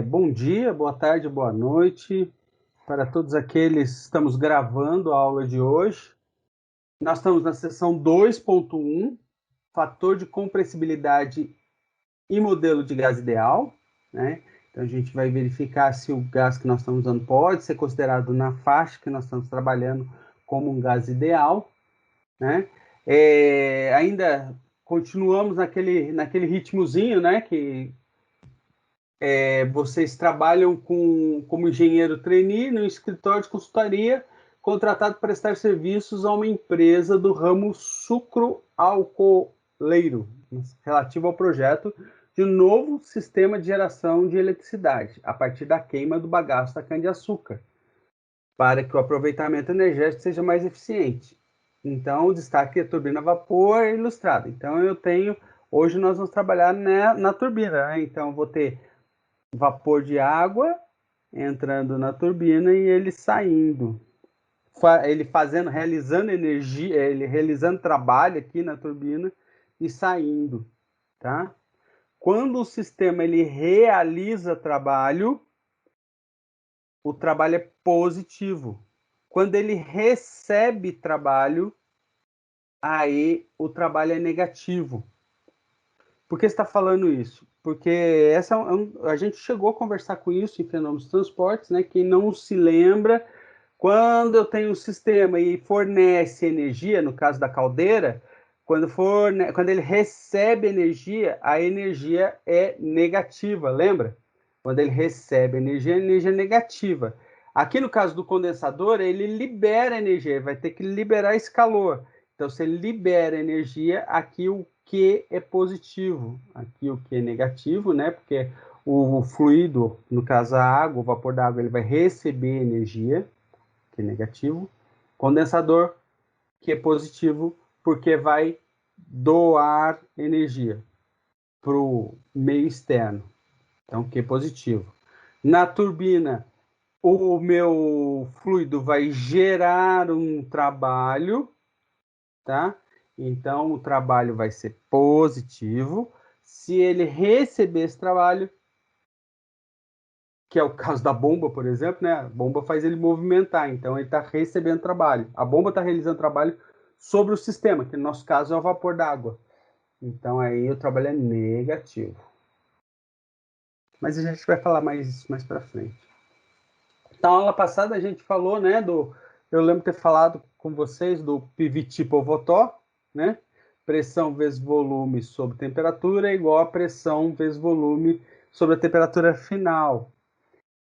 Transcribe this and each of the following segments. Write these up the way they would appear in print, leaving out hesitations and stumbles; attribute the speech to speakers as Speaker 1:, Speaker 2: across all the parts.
Speaker 1: Bom dia, boa tarde, boa noite para todos aqueles que estamos gravando a aula de hoje. Nós estamos na seção 2.1, fator de compressibilidade e modelo de gás ideal, né? Então a gente vai verificar se o gás que nós estamos usando pode ser considerado na faixa que nós estamos trabalhando como um gás ideal, né? Ainda continuamos naquele ritmozinho, né? Que vocês trabalham como engenheiro trainee no escritório de consultoria, contratado para prestar serviços a uma empresa do ramo sucroalcooleiro, relativo ao projeto de um novo sistema de geração de eletricidade, a partir da queima do bagaço da cana-de-açúcar, para que o aproveitamento energético seja mais eficiente. Então, o destaque é a turbina a vapor ilustrada. Então, hoje nós vamos trabalhar na turbina, né? Então, vou ter vapor de água entrando na turbina e ele saindo. Ele realizando energia, ele realizando trabalho aqui na turbina e saindo, tá? Quando o sistema ele realiza trabalho, o trabalho é positivo. Quando ele recebe trabalho, aí o trabalho é negativo. Por que você está falando isso? Porque a gente chegou a conversar com isso em fenômenos de transportes, né? Quem não se lembra, quando eu tenho um sistema e fornece energia, no caso da caldeira, quando ele recebe energia, a energia é negativa, lembra? Quando ele recebe energia, a energia é negativa. Aqui no caso do condensador, ele libera energia, ele vai ter que liberar esse calor. Então, se ele libera energia, aqui o Q é positivo, aqui o Q é negativo, né? Porque o fluido, no caso a água, o vapor da água, ele vai receber energia, que é negativo. Condensador, que é positivo, porque vai doar energia para o meio externo. Então, que é positivo. Na turbina, o meu fluido vai gerar um trabalho, tá? Então, o trabalho vai ser positivo. Se ele receber esse trabalho, que é o caso da bomba, por exemplo, né? A bomba faz ele movimentar, então ele está recebendo trabalho. A bomba está realizando trabalho sobre o sistema, que no nosso caso é o vapor d'água. Então aí o trabalho é negativo. Mas a gente vai falar mais para frente. Na aula passada a gente falou, né, eu lembro ter falado com vocês do PVT Povotó, né? Pressão vezes volume sobre temperatura é igual a pressão vezes volume sobre a temperatura final.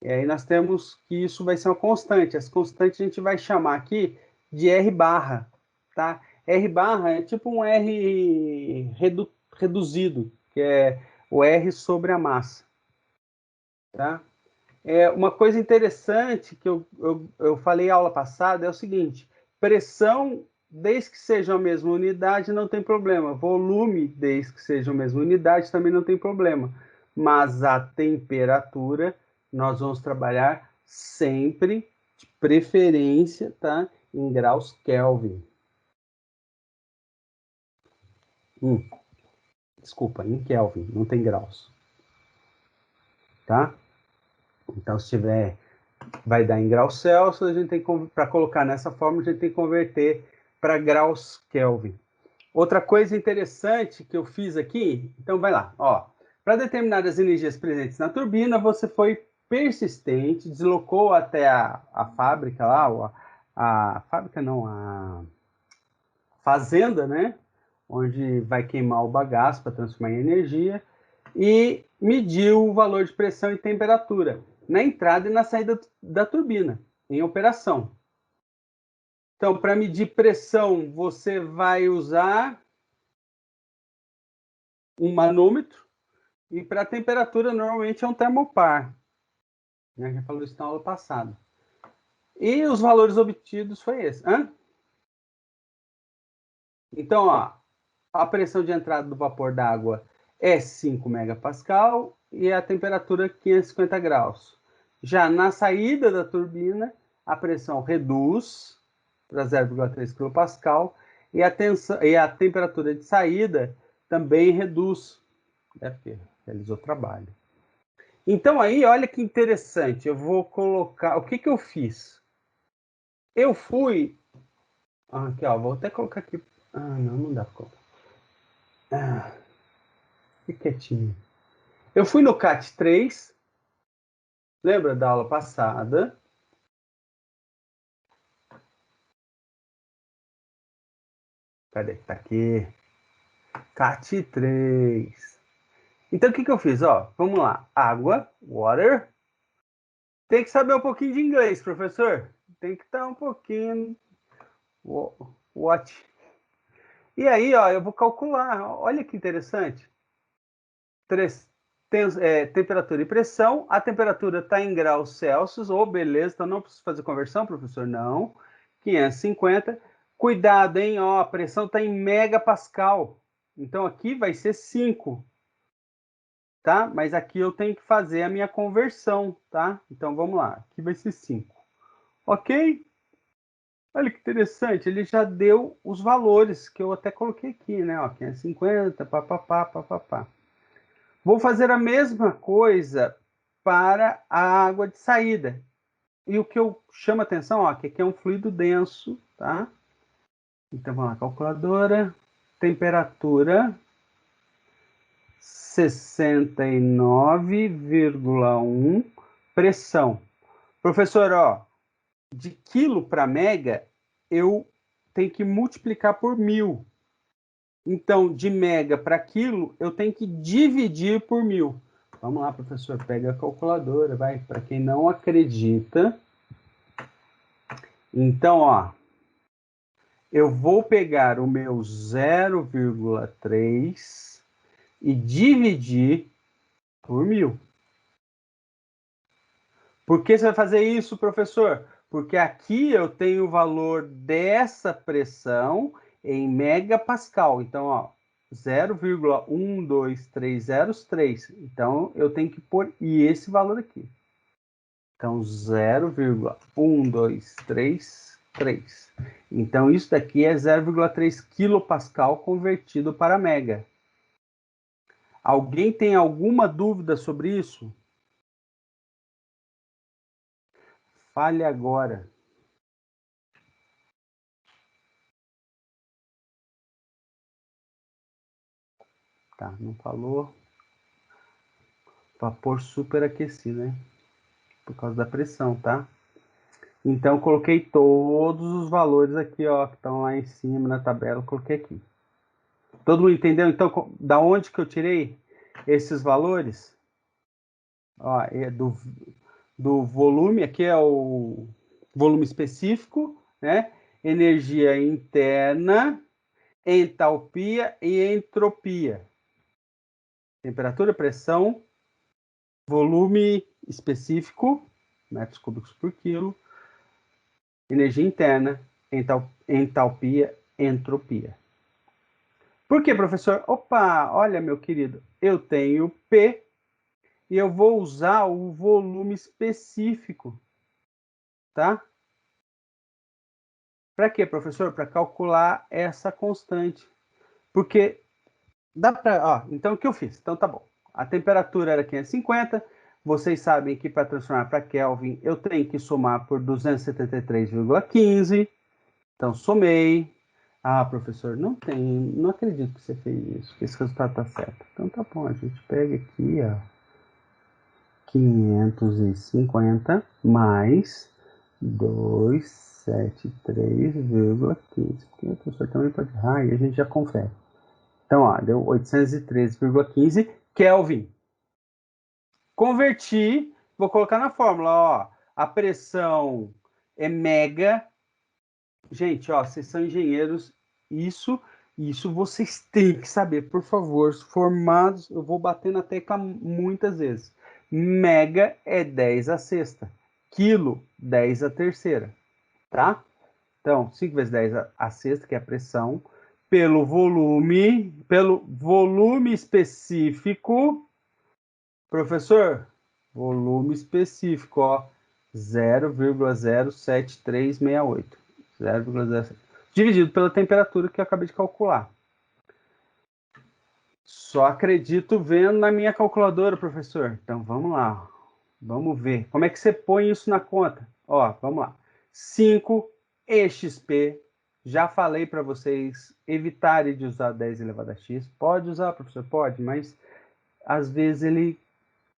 Speaker 1: E aí nós temos que isso vai ser uma constante. Essa constante a gente vai chamar aqui de R barra, tá? R barra é tipo um R reduzido, que é o R sobre a massa, tá? Uma coisa interessante que eu falei aula passada é o seguinte: pressão, desde que seja a mesma unidade, não tem problema. Volume, desde que seja a mesma unidade, também não tem problema. Mas a temperatura, nós vamos trabalhar sempre, de preferência, tá? Em graus Kelvin. Desculpa, em Kelvin, não tem graus. Tá? Então, se tiver vai dar em graus Celsius, a gente tem para colocar nessa forma, a gente tem que converter para graus Kelvin. Outra coisa interessante que eu fiz aqui, então vai lá, ó. Para determinar as energias presentes na turbina, você foi persistente, deslocou até a fábrica lá, a fábrica não, a fazenda, né? Onde vai queimar o bagaço para transformar em energia, e mediu o valor de pressão e temperatura na entrada e na saída da turbina, em operação. Então, para medir pressão, você vai usar um manômetro, e para temperatura, normalmente é um termopar. Né? Já falou isso na aula passada. E os valores obtidos foi esse. Então, ó, a pressão de entrada do vapor d'água é 5 megapascal e a temperatura 550 graus. Já na saída da turbina, a pressão reduz para 0,3 kPa e a temperatura de saída também reduz, né, porque realizou trabalho. Então aí, olha que interessante, eu vou colocar, o que que eu fiz? Eu fui, aqui ó, vou até colocar aqui, não dá pra colocar. Fique quietinho. Eu fui no CAT 3, lembra da aula passada? Cadê? Tá aqui. CAT 3. Então, o que que eu fiz? Ó, vamos lá. Água, water. Tem que saber um pouquinho de inglês, professor. Tem que estar um pouquinho... What? E aí, ó, eu vou calcular. Olha que interessante. Temperatura e pressão. A temperatura está em graus Celsius. Oh, beleza. Então, não preciso fazer conversão, professor? Não. 550. Cuidado, hein? Ó, a pressão está em megapascal. Então, aqui vai ser 5. Tá? Mas aqui eu tenho que fazer a minha conversão, tá? Então, vamos lá. Aqui vai ser 5. Ok? Olha que interessante. Ele já deu os valores que eu até coloquei aqui, né? Ó, 550, papapá, papapá. Vou fazer a mesma coisa para a água de saída. E o que eu chamo a atenção, ó, que aqui é um fluido denso, tá? Então, vamos lá, calculadora. Temperatura 69,1. Pressão. Professor, ó, de quilo para mega, eu tenho que multiplicar por 1000. Então, de mega para quilo, eu tenho que dividir por 1000. Vamos lá, professor, pega a calculadora, vai. Para quem não acredita. Então, ó, eu vou pegar o meu 0,3 e dividir por 1000. Por que você vai fazer isso, professor? Porque aqui eu tenho o valor dessa pressão em megapascal. Então, ó, 0,12303. Então, eu tenho que pôr esse valor aqui. Então, 0,1233. Então, isso daqui é 0,3 quilopascal convertido para mega. Alguém tem alguma dúvida sobre isso? Fale agora. Tá, não falou. Vapor superaquecido, né? Por causa da pressão, tá? Então, coloquei todos os valores aqui, ó, que estão lá em cima na tabela, coloquei aqui. Todo mundo entendeu? Então, da onde que eu tirei esses valores? Ó, é do volume, aqui é o volume específico, né? Energia interna, entalpia e entropia. Temperatura, pressão, volume específico, metros cúbicos por quilo, energia interna, entalpia, entropia. Por que, professor? Opa, olha, meu querido, eu tenho P e eu vou usar o volume específico, tá? Para quê, professor? Para calcular essa constante. Porque dá para... Ó, então, o que eu fiz? Então, tá bom. A temperatura era 550. Vocês sabem que para transformar para Kelvin, eu tenho que somar por 273,15. Então, somei. Ah, professor, não acredito que você fez isso, que esse resultado está certo. Então, tá bom, a gente pega aqui, ó, 550 mais 273,15. Porque o professor também pode errar e a gente já confere. Então, ó, deu 813,15 Kelvin. Converti, vou colocar na fórmula, ó, a pressão é mega. Gente, ó, vocês são engenheiros, isso vocês têm que saber, por favor, formados, eu vou bater na tecla muitas vezes. Mega é 10 a sexta, quilo, 10 a terceira, tá? Então, 5 vezes 10 a sexta, que é a pressão, pelo volume específico, professor, volume específico, ó, 0,07368. 0,07. Dividido pela temperatura que eu acabei de calcular. Só acredito vendo na minha calculadora, professor. Então, vamos lá. Vamos ver. Como é que você põe isso na conta? Ó, vamos lá. 5 EXP. Já falei para vocês evitarem de usar 10 elevado a x. Pode usar, professor? Pode, mas às vezes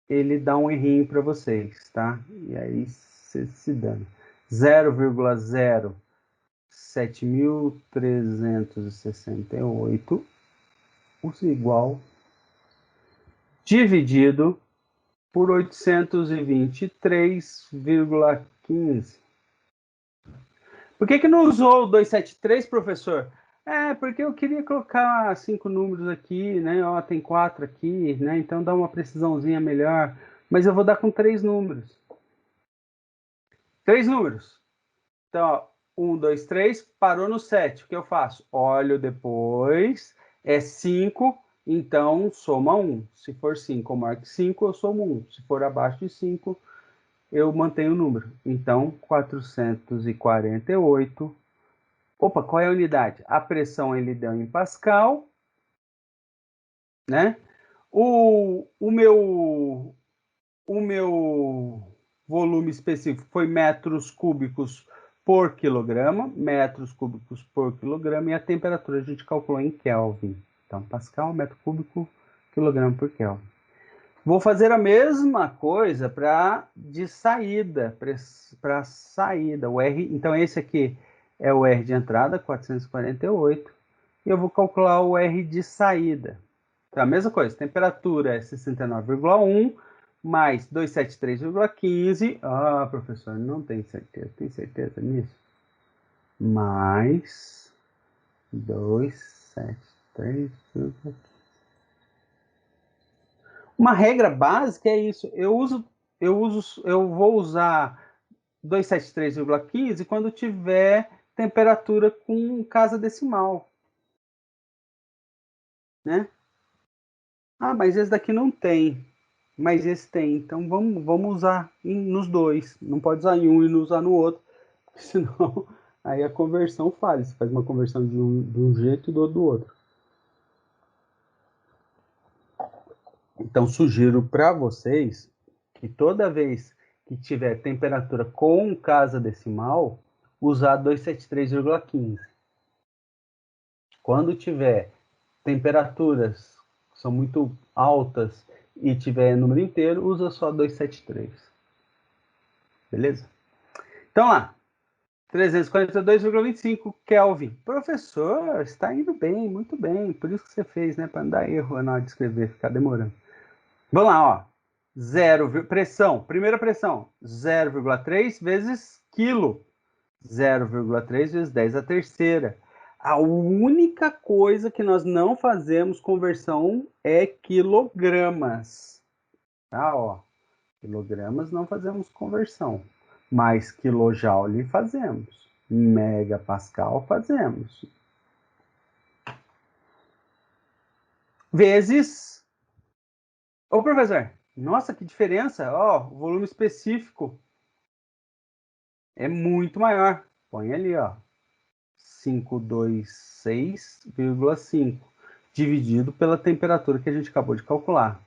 Speaker 1: ele dá um errinho para vocês, tá? E aí você se dane. 0,07368 igual dividido por 823,15. Por que não usou o 273, professor? Porque eu queria colocar 5 números aqui, né? Ó, tem 4 aqui, né? Então dá uma precisãozinha melhor. Mas eu vou dar com 3 números. 3 números. Então, ó, 1, 2, 3, parou no 7. O que eu faço? Olho depois, é 5, então soma 1. Se for 5 ou maior que 5, eu somo 1. Se for abaixo de 5, eu mantenho o número. Então, 448. Opa, qual é a unidade? A pressão ele deu em Pascal, né? O meu volume específico foi metros cúbicos por quilograma, metros cúbicos por quilograma, e a temperatura a gente calculou em Kelvin. Então, Pascal, metro cúbico, quilograma por Kelvin. Vou fazer a mesma coisa para de saída, para saída. O R, então esse aqui é o R de entrada, 448, e eu vou calcular o R de saída. Então, a mesma coisa, temperatura é 69,1 mais 273,15. Ah, professor, não tem certeza. Tem certeza nisso? Mais 273,15. Uma regra básica é isso. Eu vou usar 273,15 quando tiver temperatura com casa decimal, né? Ah, mas esse daqui não tem. Mas esse tem. Então vamos usar nos dois. Não pode usar em um e não usar no outro, senão aí a conversão falha. Você faz uma conversão de um jeito e do outro. Então sugiro para vocês que toda vez que tiver temperatura com casa decimal, usar 273,15. Quando tiver temperaturas que são muito altas e tiver número inteiro, usa só 273. Beleza? Então lá, 342,25 Kelvin. Professor, está indo bem, muito bem. Por isso que você fez, né? Para não dar erro na hora de escrever, ficar demorando. Vamos lá, ó. Pressão, primeira pressão, 0,3 vezes quilo. 0,3 vezes 10 a terceira. A única coisa que nós não fazemos conversão é quilogramas. Tá, ó. Quilogramas não fazemos conversão, mas quilojoule fazemos. Megapascal fazemos. Vezes. Ô, professor, nossa, que diferença! Ó, o volume específico é muito maior. Põe ali, ó. 526,5 dividido pela temperatura que a gente acabou de calcular.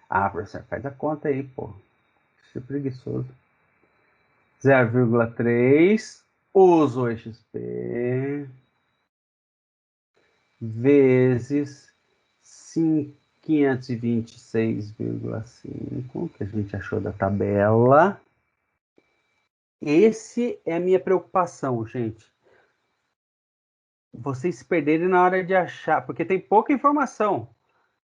Speaker 1: Ah, professor, faz a conta aí, pô. Isso é preguiçoso. 0,3 uso XP vezes 526,5 que a gente achou da tabela. Esse é a minha preocupação, gente. Vocês se perderem na hora de achar, porque tem pouca informação,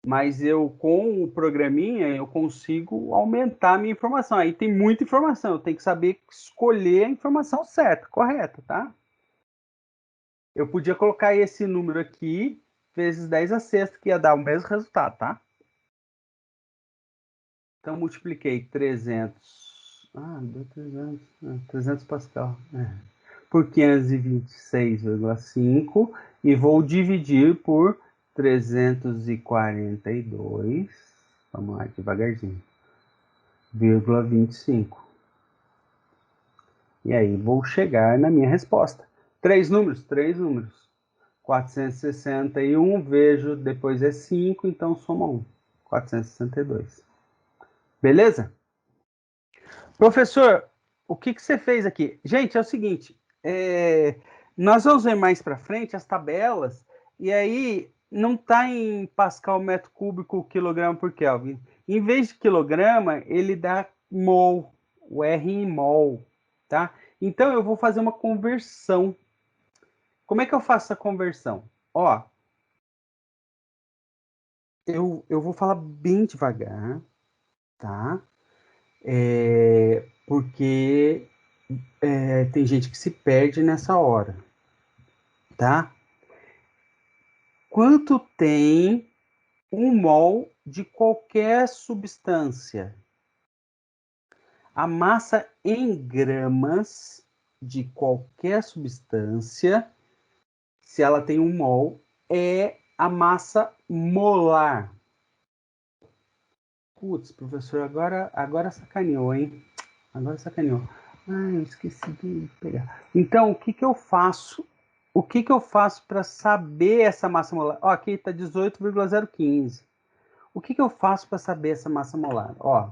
Speaker 1: mas eu, com o programinha, eu consigo aumentar a minha informação. Aí tem muita informação, eu tenho que saber escolher a informação certa, correta, tá? Eu podia colocar esse número aqui, vezes 10 a sexta, que ia dar o mesmo resultado, tá? Então, multipliquei 300... deu 300, 300 Pascal. Por 526,5 e vou dividir por 342, vamos lá devagarzinho, 0,25. E aí vou chegar na minha resposta. Três números. 461, vejo, depois é 5, então soma 1. 462. Beleza? Professor, o que você fez aqui? Gente, é o seguinte, nós vamos ver mais para frente as tabelas, e aí não está em Pascal, metro cúbico, quilograma por Kelvin. Em vez de quilograma, ele dá mol, o R em mol, tá? Então, eu vou fazer uma conversão. Como é que eu faço essa conversão? Ó, eu vou falar bem devagar, tá? Porque tem gente que se perde nessa hora, tá? Quanto tem um mol de qualquer substância? A massa em gramas de qualquer substância, se ela tem um mol, é a massa molar. Putz, professor, agora sacaneou, hein? Agora sacaneou. Ah, eu esqueci de pegar. Então, o que que eu faço? O que que eu faço para saber essa massa molar? Ó, aqui está 18,015. O que que eu faço para saber essa massa molar? Ó,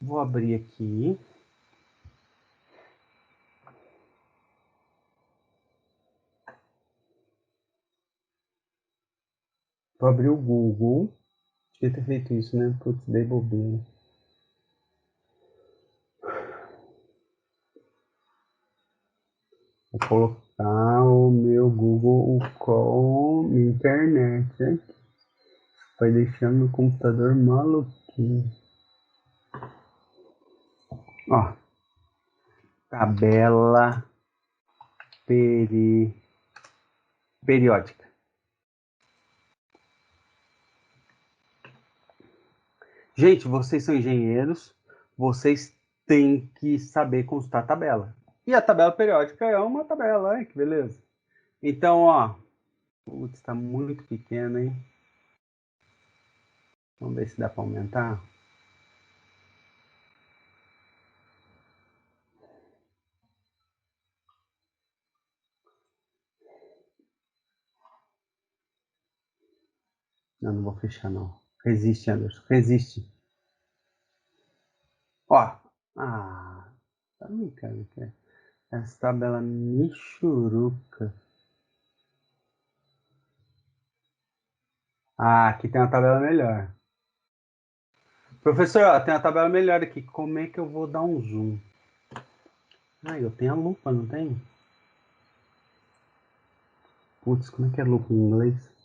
Speaker 1: vou abrir aqui. Vou abrir o Google. Devia ter feito isso, né? Putz, dei bobeira. Vou colocar o meu Google com internet aqui. Vai deixar meu computador maluquinho. Ó, tabela periódica. Gente, vocês são engenheiros, vocês têm que saber consultar a tabela. E a tabela periódica é uma tabela, ai, que beleza. Então, ó, putz, tá muito pequeno, hein? Vamos ver se dá para aumentar. Não, não vou fechar, não. Resiste, Anderson, resiste. Ó, tá brincando, cara. Essa tabela michuruca. Ah, aqui tem uma tabela melhor. Professor, ó, tem uma tabela melhor aqui. Como é que eu vou dar um zoom? Ah, eu tenho a lupa, não tem? Putz, como é que é lupa em inglês?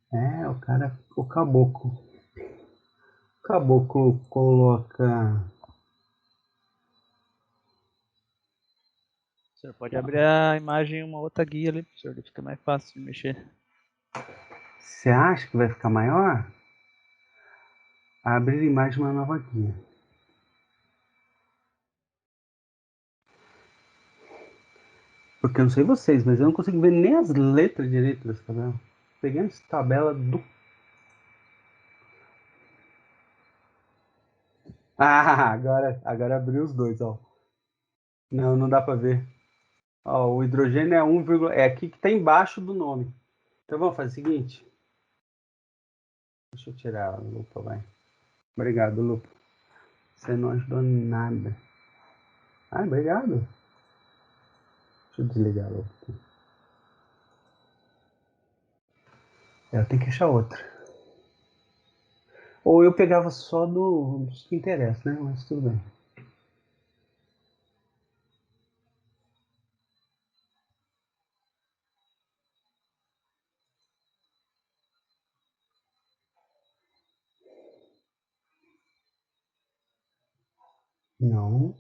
Speaker 1: É, o cara, o caboclo. O caboclo coloca.
Speaker 2: O senhor pode abrir a imagem em uma outra guia ali, professor, fica mais fácil de mexer.
Speaker 1: Você acha que vai ficar maior? Abrir imagem uma nova guia. Porque eu não sei vocês, mas eu não consigo ver nem as letras direito dessa tabela. Peguei essa tabela do. Ah, agora abriu os dois, ó. Não, não dá para ver. Ó, o hidrogênio é 1, é aqui que está embaixo do nome. Então vamos fazer o seguinte. Deixa eu tirar a lupa, vai. Obrigado, lupa. Você não ajudou nada. Ah, obrigado. Deixa eu desligar a lupa. Eu tenho que achar outra. Ou eu pegava só dos que interessa, né? Mas tudo bem. Não.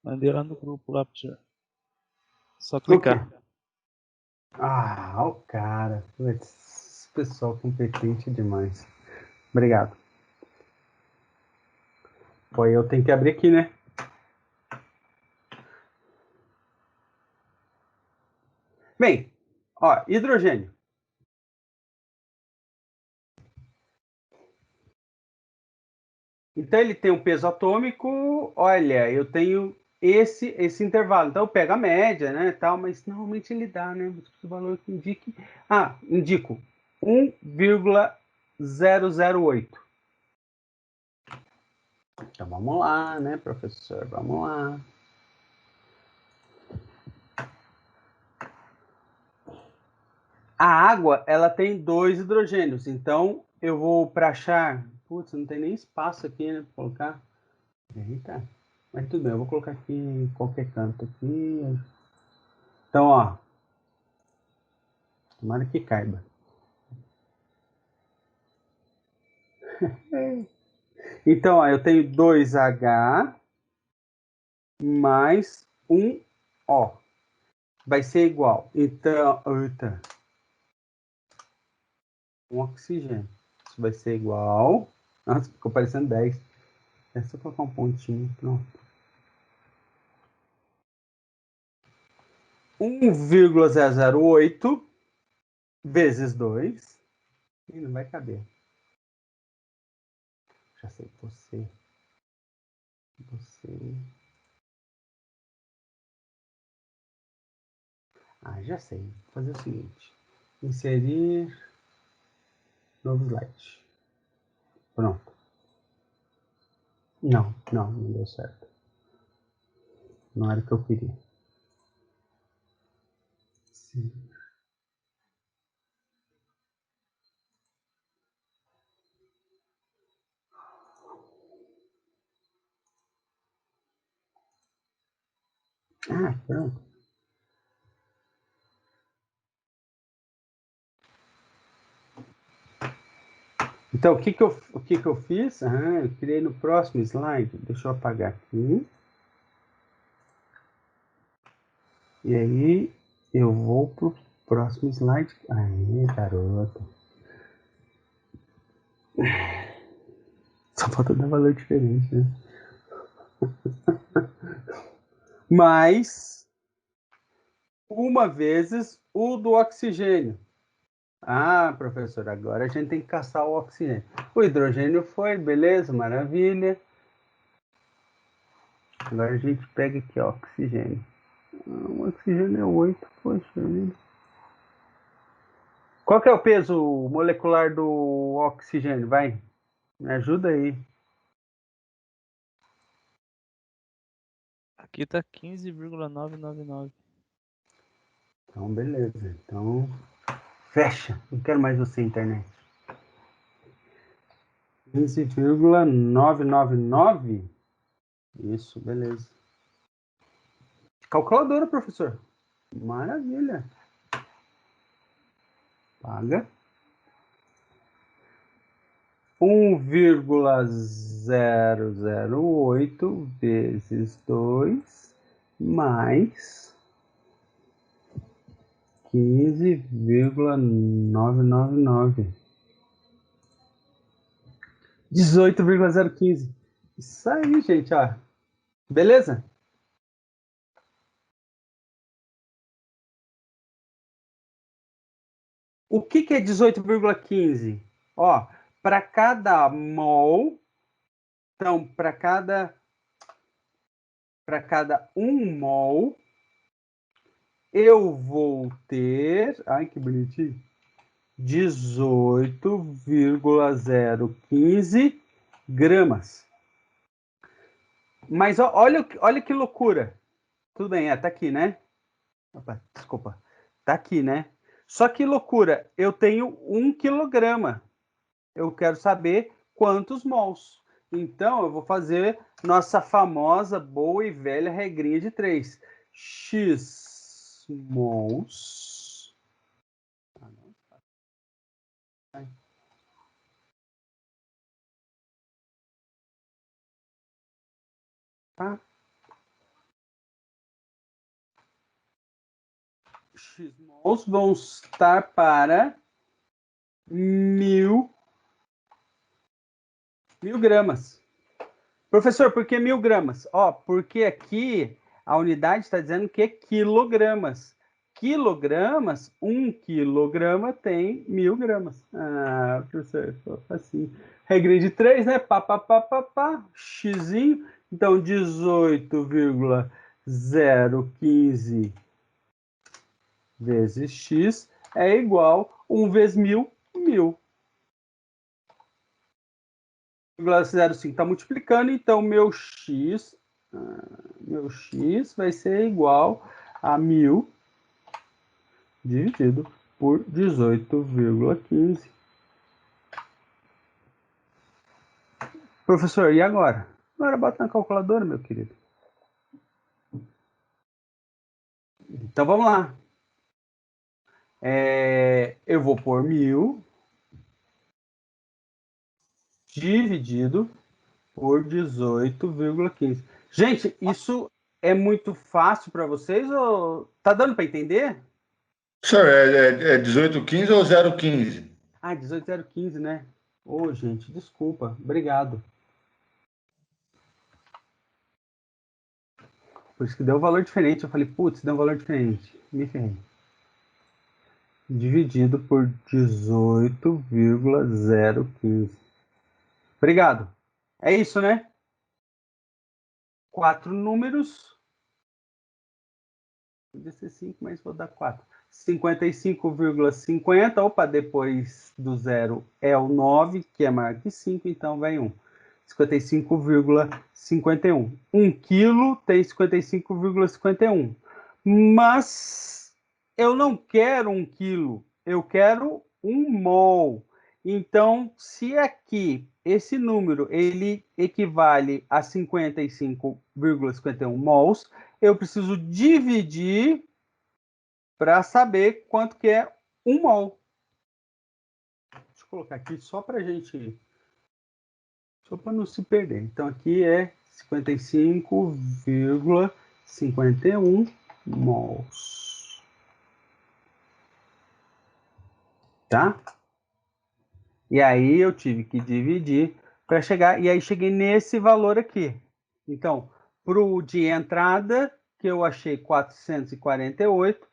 Speaker 2: Mandei lá no grupo lá, professor. Só
Speaker 1: O quê?
Speaker 2: clicar.
Speaker 1: Ah, o cara. Esse pessoal competente demais. Obrigado. Pô, eu tenho que abrir aqui, né? Bem, Ó, hidrogênio. Então, ele tem um peso atômico, olha, eu tenho esse intervalo. Então, eu pego a média, né, tal, mas normalmente ele dá, né, o valor que indique. Ah, indico 1,008. Então, vamos lá, né, professor? Vamos lá. A água, ela tem 2 hidrogênios. Então, eu vou para achar... Putz, não tem nem espaço aqui, né, para colocar. Eita. Mas tudo bem, eu vou colocar aqui em qualquer canto aqui. Então, ó. Tomara que caiba. Então, ó, eu tenho 2H mais 1O. Vai ser igual. Então, eita, um oxigênio. Isso vai ser igual. Nossa, ficou parecendo 10. É só colocar um pontinho. Pronto. 1,008 vezes 2. Ih, não vai caber. Já sei. Você. Ah, já sei. Vou fazer o seguinte. Inserir novo slide. Pronto. Não deu certo. Não era o que eu queria. Sim. Ah, pronto. Então, o que que eu fiz? Ah, eu criei no próximo slide. Deixa eu apagar aqui. E aí, eu vou pro próximo slide. Aí, garoto. Só falta dar valor diferente, né? Mais uma vezes o do oxigênio. Ah, professor, agora a gente tem que caçar o oxigênio. O hidrogênio foi, beleza, maravilha. Agora a gente pega aqui, ó, oxigênio. O oxigênio é 8, poxa vida. Qual que é o peso molecular do oxigênio? Vai, me ajuda aí.
Speaker 2: Aqui tá 15,999.
Speaker 1: Então, beleza. Então, fecha. Não quero mais você, internet. 15,999? Isso, beleza. Calculadora, professor. Maravilha. Paga. 1,008 vezes 2 mais 15,999. 18,015. Isso aí, gente, ó. Beleza? O que é 18,15? Ó, para cada mol, então, para cada 1 mol, eu vou ter, ai que bonitinho, 18,015 gramas. Mas ó, olha que loucura. Tudo bem, tá aqui, né? Opa, desculpa. Tá aqui, né? Só que loucura, eu tenho 1 quilograma. Eu quero saber quantos mols. Então, eu vou fazer nossa famosa, boa e velha regrinha de 3. X mols. Tá? X mols vão estar para 1.000 gramas. Professor, por que 1.000 gramas? Ó, porque aqui a unidade está dizendo que é quilogramas. quilogramas, 1 quilograma tem 1000 gramas. Ah, professor, assim. Regra de 3, né? Xzinho. Então, 18,015 vezes x é igual 1 vezes 1000, 1000. 0,05 está multiplicando, então meu x vai ser igual a 1000 dividido por 18,15. Professor, e agora? Agora bota na calculadora, meu querido. Então vamos lá. Eu vou pôr 1000 dividido por 18,15. Gente, isso é muito fácil para vocês ou tá dando para entender?
Speaker 3: Senhor, é 1815 ou 015?
Speaker 1: Ah, 18,015, né? Ô, gente, desculpa. Obrigado. Por isso que deu um valor diferente. Eu falei, putz, deu um valor diferente. Me ferrei. Dividido por 18,015. Obrigado. É isso, né? 4 números. Podia ser 5, mas vou dar 4. 55,50. Opa, depois do zero é o 9, que é maior que 5, então vem 1. 55,51. 1 quilo tem 55,51. Mas eu não quero 1 quilo, eu quero 1 mol. Então, se aqui esse número ele equivale a 55,51 mols, eu preciso dividir para saber quanto que é 1 mol. Deixa eu colocar aqui só para a gente... Só para não se perder. Então, aqui é 55,51 mols. Tá? E aí eu tive que dividir para chegar... E aí cheguei nesse valor aqui. Então, para o de entrada, que eu achei 448,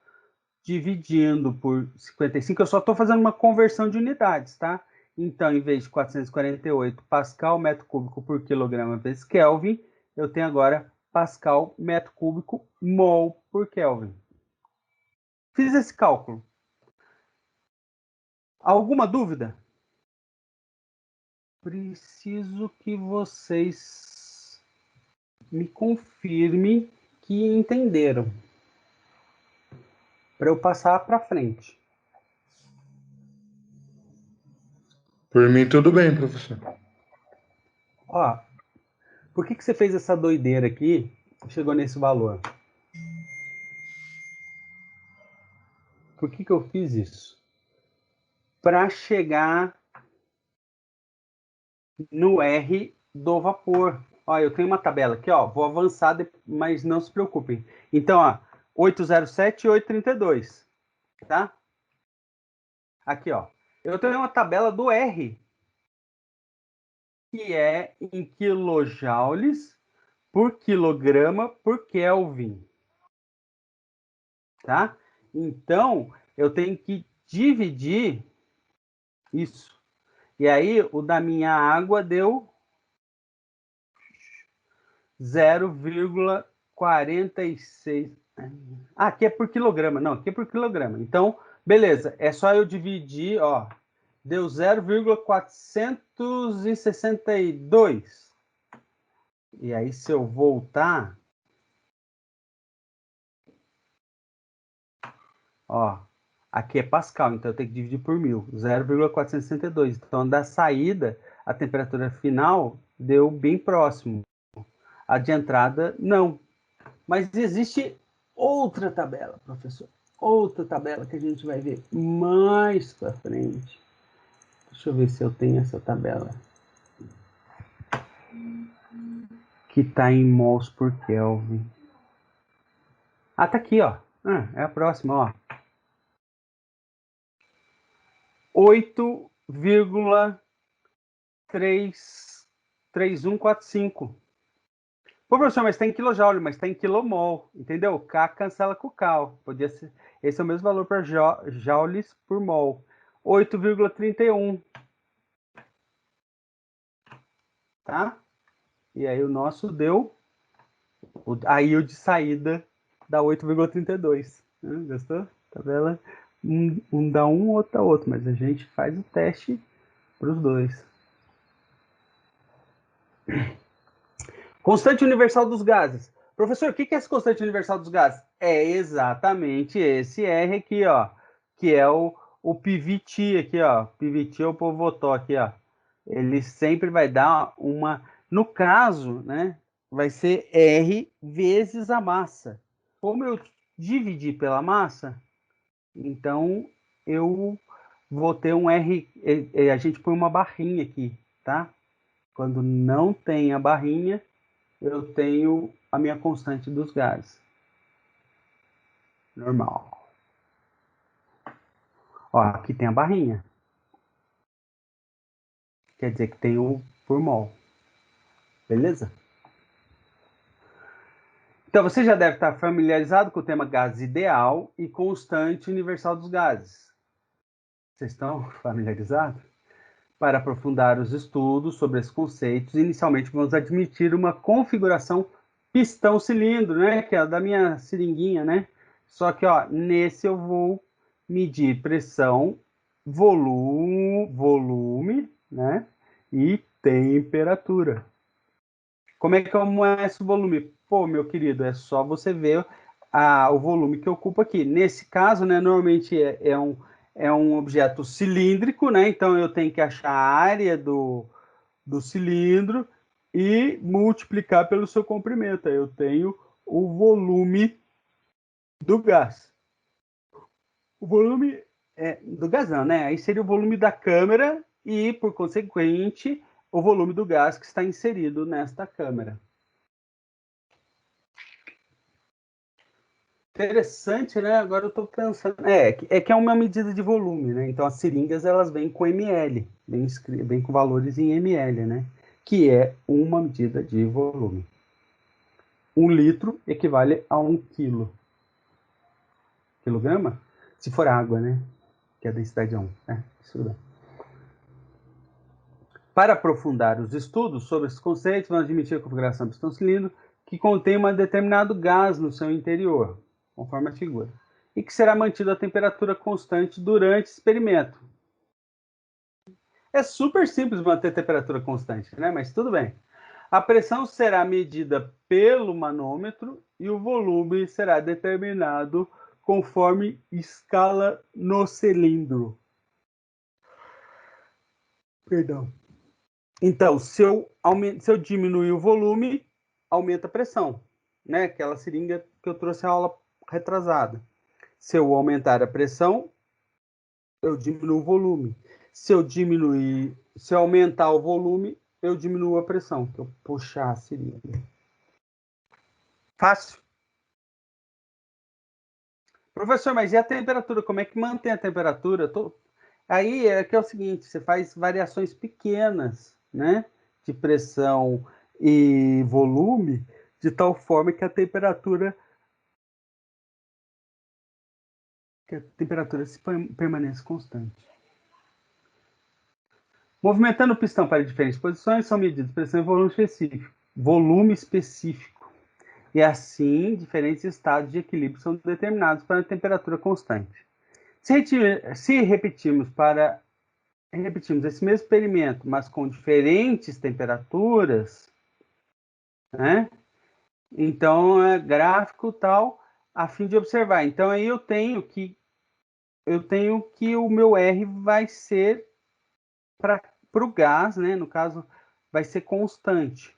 Speaker 1: dividindo por 55, eu só estou fazendo uma conversão de unidades, tá? Então, em vez de 448 Pascal metro cúbico por quilograma vezes Kelvin, eu tenho agora Pascal metro cúbico mol por Kelvin. Fiz esse cálculo. Alguma dúvida? Preciso que vocês me confirmem que entenderam, para eu passar para frente.
Speaker 3: Por mim, tudo bem, professor.
Speaker 1: Ó, por que você fez essa doideira aqui e chegou nesse valor? Por que eu fiz isso? Para chegar no R do vapor. Ó, eu tenho uma tabela aqui, ó, vou avançar, mas não se preocupem. Então, ó, 807 e 832, tá? Aqui, ó. Eu tenho uma tabela do R, que é em quilojoules por quilograma por Kelvin, tá? Então, eu tenho que dividir isso. E aí, o da minha água deu 0,46. Ah, aqui é por quilograma. Não, aqui é por quilograma. Então, beleza. É só eu dividir, ó. Deu 0,462. E aí, se eu voltar, ó, aqui é Pascal, então eu tenho que dividir por 1000. 0,462. Então, da saída, a temperatura final deu bem próximo. A de entrada, não. Mas existe outra tabela, professor. Outra tabela que a gente vai ver mais para frente. Deixa eu ver se eu tenho essa tabela. Que está em mols por Kelvin. Ah, tá aqui, ó. É a próxima, ó. 8,3145. Pô, professor, mas tem quilojoule, mas tem quilomol, entendeu? K cancela com cal. Podia ser, esse é o mesmo valor para joules por mol. 8,31. Tá? E aí o nosso deu aí o de saída dá 8,32. Gostou? Tabela. Um dá um, outro dá outro, mas a gente faz o teste para os dois. Constante universal dos gases. Professor, o que é esse constante universal dos gases? É exatamente esse R aqui, ó, que é o PVT aqui, ó. PVT é o povotó aqui, ó. Ele sempre vai dar uma... No caso, né, vai ser R vezes a massa. Como eu dividi pela massa, então eu vou ter um R... A gente põe uma barrinha aqui, tá? Quando não tem a barrinha, eu tenho a minha constante dos gases. Normal. Ó, aqui tem a barrinha. Quer dizer que tem o por mol. Beleza? Então, você já deve estar familiarizado com o tema gás ideal e constante universal dos gases. Vocês estão familiarizados? Para aprofundar os estudos sobre esses conceitos, inicialmente vamos admitir uma configuração pistão-cilindro, né? Que é a da minha seringuinha, né? Só que, ó, nesse eu vou medir pressão, volume, né? E temperatura. Como é que eu meço o volume? Pô, meu querido, é só você ver o volume que ocupa aqui. Nesse caso, né, normalmente é um objeto cilíndrico, né? Então eu tenho que achar a área do cilindro e multiplicar pelo seu comprimento. Aí eu tenho o volume do gás. O volume do gás não, né? Aí seria o volume da câmara e, por consequente, o volume do gás que está inserido nesta câmara. Interessante, né? Agora eu estou pensando. Que é uma medida de volume, né? Então as seringas elas vêm com ml, vêm com valores em ml, né? Que é uma medida de volume. 1 litro equivale a 1 quilo. Quilograma? Se for água, né? Que a densidade é 1. Isso bem. Para aprofundar os estudos sobre esses conceitos, vamos admitir a configuração do pistão-cilindro que contém um determinado gás no seu interior, conforme a figura, e que será mantido a temperatura constante durante o experimento. É super simples manter temperatura constante, né? Mas tudo bem. A pressão será medida pelo manômetro e o volume será determinado conforme escala no cilindro. Perdão. Então, se eu diminuir o volume, aumenta a pressão, né? Aquela seringa que eu trouxe a aula retrasada. Se eu aumentar a pressão, eu diminuo o volume. Se eu aumentar o volume, eu diminuo a pressão. Se eu puxar a seringa. Fácil. Professor, mas e a temperatura? Como é que mantém a temperatura? Aí é que é o seguinte, você faz variações pequenas, né? De pressão e volume, de tal forma que a temperatura permaneça constante. Movimentando o pistão para diferentes posições, são medidas pressão e volume específico. E assim, diferentes estados de equilíbrio são determinados para a temperatura constante. Se repetirmos esse mesmo experimento, mas com diferentes temperaturas, né? Então, é gráfico tal, a fim de observar. Então, aí eu tenho que o meu R vai ser para o gás, né? No caso, vai ser constante.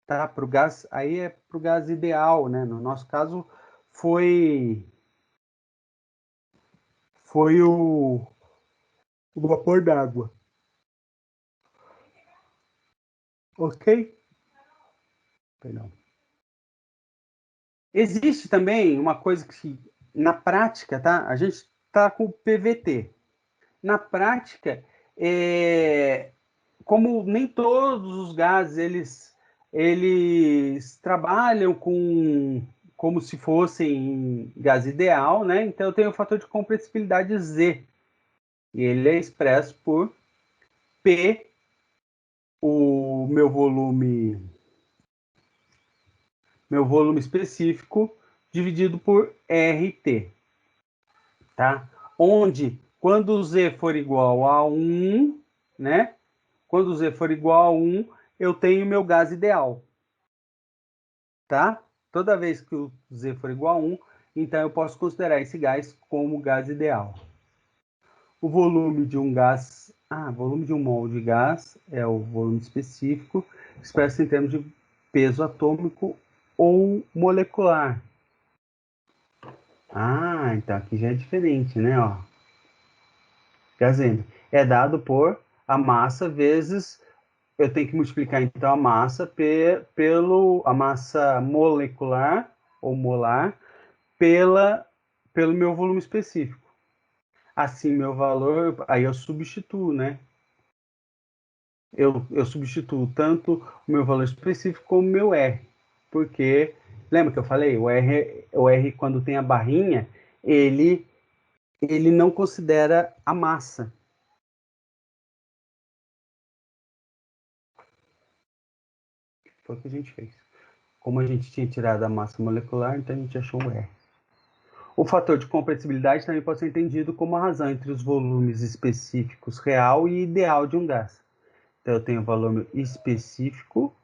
Speaker 1: Tá? Para o gás, aí é para o gás ideal, né? No nosso caso, foi o vapor d'água. Ok? Perdão. Existe também uma coisa que, na prática, tá? A gente está com o PVT. Na prática, como nem todos os gases eles trabalham com como se fossem gás ideal, né? Então eu tenho o fator de compressibilidade Z. E ele é expresso por P, o meu volume específico, dividido por RT, tá? Onde, quando o Z for igual a 1, né? Quando o Z for igual a 1, eu tenho meu gás ideal, tá? Toda vez que o Z for igual a 1, então eu posso considerar esse gás como gás ideal. O volume de um gás, volume de um mol de gás é o volume específico, expresso em termos de peso atômico ou molecular. Então aqui já é diferente, né? Ó. Dizendo, é dado por a massa vezes, eu tenho que multiplicar então a massa a massa molecular ou molar pelo meu volume específico. Assim, meu valor, aí eu substituo, né? Eu substituo tanto o meu valor específico como o meu R. Porque, lembra que eu falei, o R quando tem a barrinha, ele não considera a massa. Foi o que a gente fez. Como a gente tinha tirado a massa molecular, então a gente achou o R. O fator de compressibilidade também pode ser entendido como a razão entre os volumes específicos real e ideal de um gás. Então eu tenho o valor específico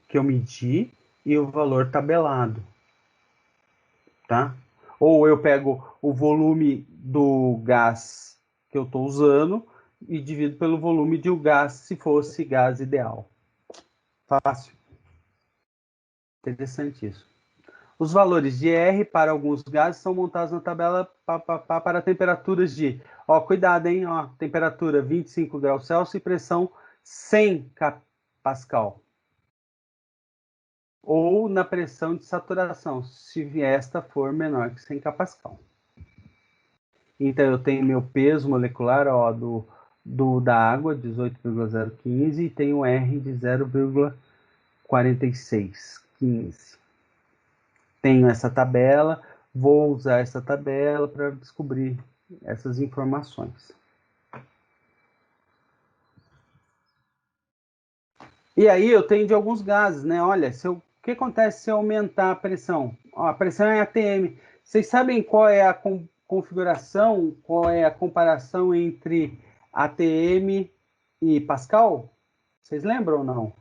Speaker 1: que eu medi e o valor tabelado, tá? Ou eu pego o volume do gás que eu estou usando e divido pelo volume de um gás se fosse gás ideal. Fácil. Interessante isso. Os valores de R para alguns gases são montados na tabela para temperaturas de... Ó, cuidado, hein? Ó, temperatura 25 graus Celsius e pressão 100 pascal. Ou na pressão de saturação, se esta for menor que 100 pascal. Então, eu tenho meu peso molecular, ó, da água, 18,015, e tenho R de 0,4615. Tenho essa tabela, vou usar essa tabela para descobrir essas informações. E aí eu tenho de alguns gases, né? Olha, o que acontece se eu aumentar a pressão? Ó, a pressão é ATM. Vocês sabem qual é a configuração, qual é a comparação entre ATM e Pascal? Vocês lembram ou não?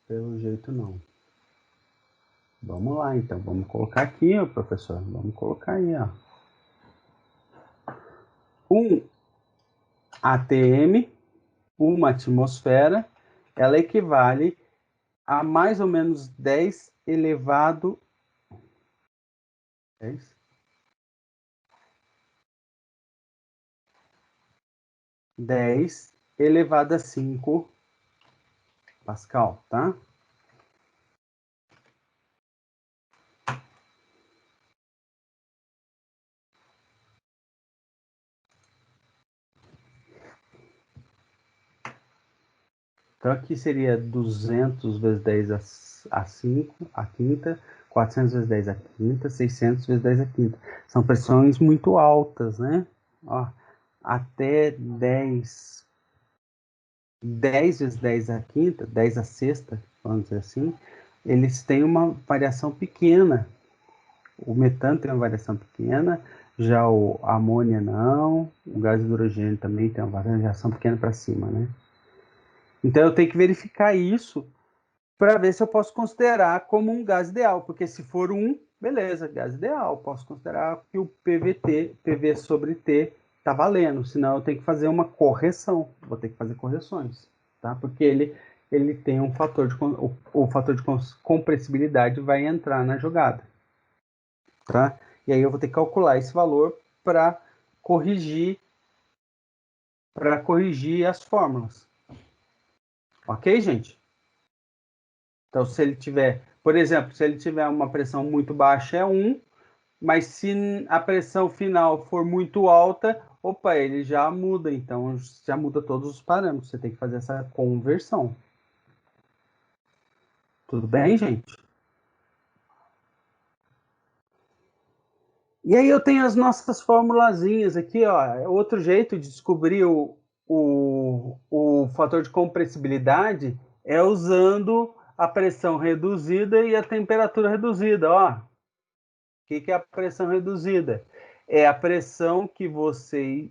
Speaker 1: Pelo jeito não. Vamos lá, então. Vamos colocar aqui, ó, professor. Vamos colocar aí, ó. 1 ATM, uma atmosfera, ela equivale a mais ou menos 10 elevado... 10 elevado a 5 Pascal, tá? Então, aqui seria 200 vezes 10 a 5, a quinta, 400 vezes 10 a quinta, 600 vezes 10 a quinta. São pressões muito altas, né? Ó, até 10 vezes 10 a quinta, 10 a sexta, vamos dizer assim, eles têm uma variação pequena. O metano tem uma variação pequena, já o amônia não, o gás hidrogênio também tem uma variação pequena para cima, né? Então eu tenho que verificar isso para ver se eu posso considerar como um gás ideal, porque se for beleza, gás ideal, posso considerar que o PV sobre T está valendo, senão eu tenho que fazer uma correção, vou ter que fazer correções, tá? Porque ele tem um fator o fator de compressibilidade vai entrar na jogada, tá? E aí eu vou ter que calcular esse valor para corrigir as fórmulas. Ok, gente? Então, se ele tiver, por exemplo, se ele tiver uma pressão muito baixa, é 1, mas se a pressão final for muito alta, opa, ele já muda, então já muda todos os parâmetros. Você tem que fazer essa conversão. Tudo bem, gente? E aí eu tenho as nossas formulazinhas aqui, ó. Outro jeito de descobrir o fator de compressibilidade é usando a pressão reduzida e a temperatura reduzida, ó. O que é a pressão reduzida? É a pressão que você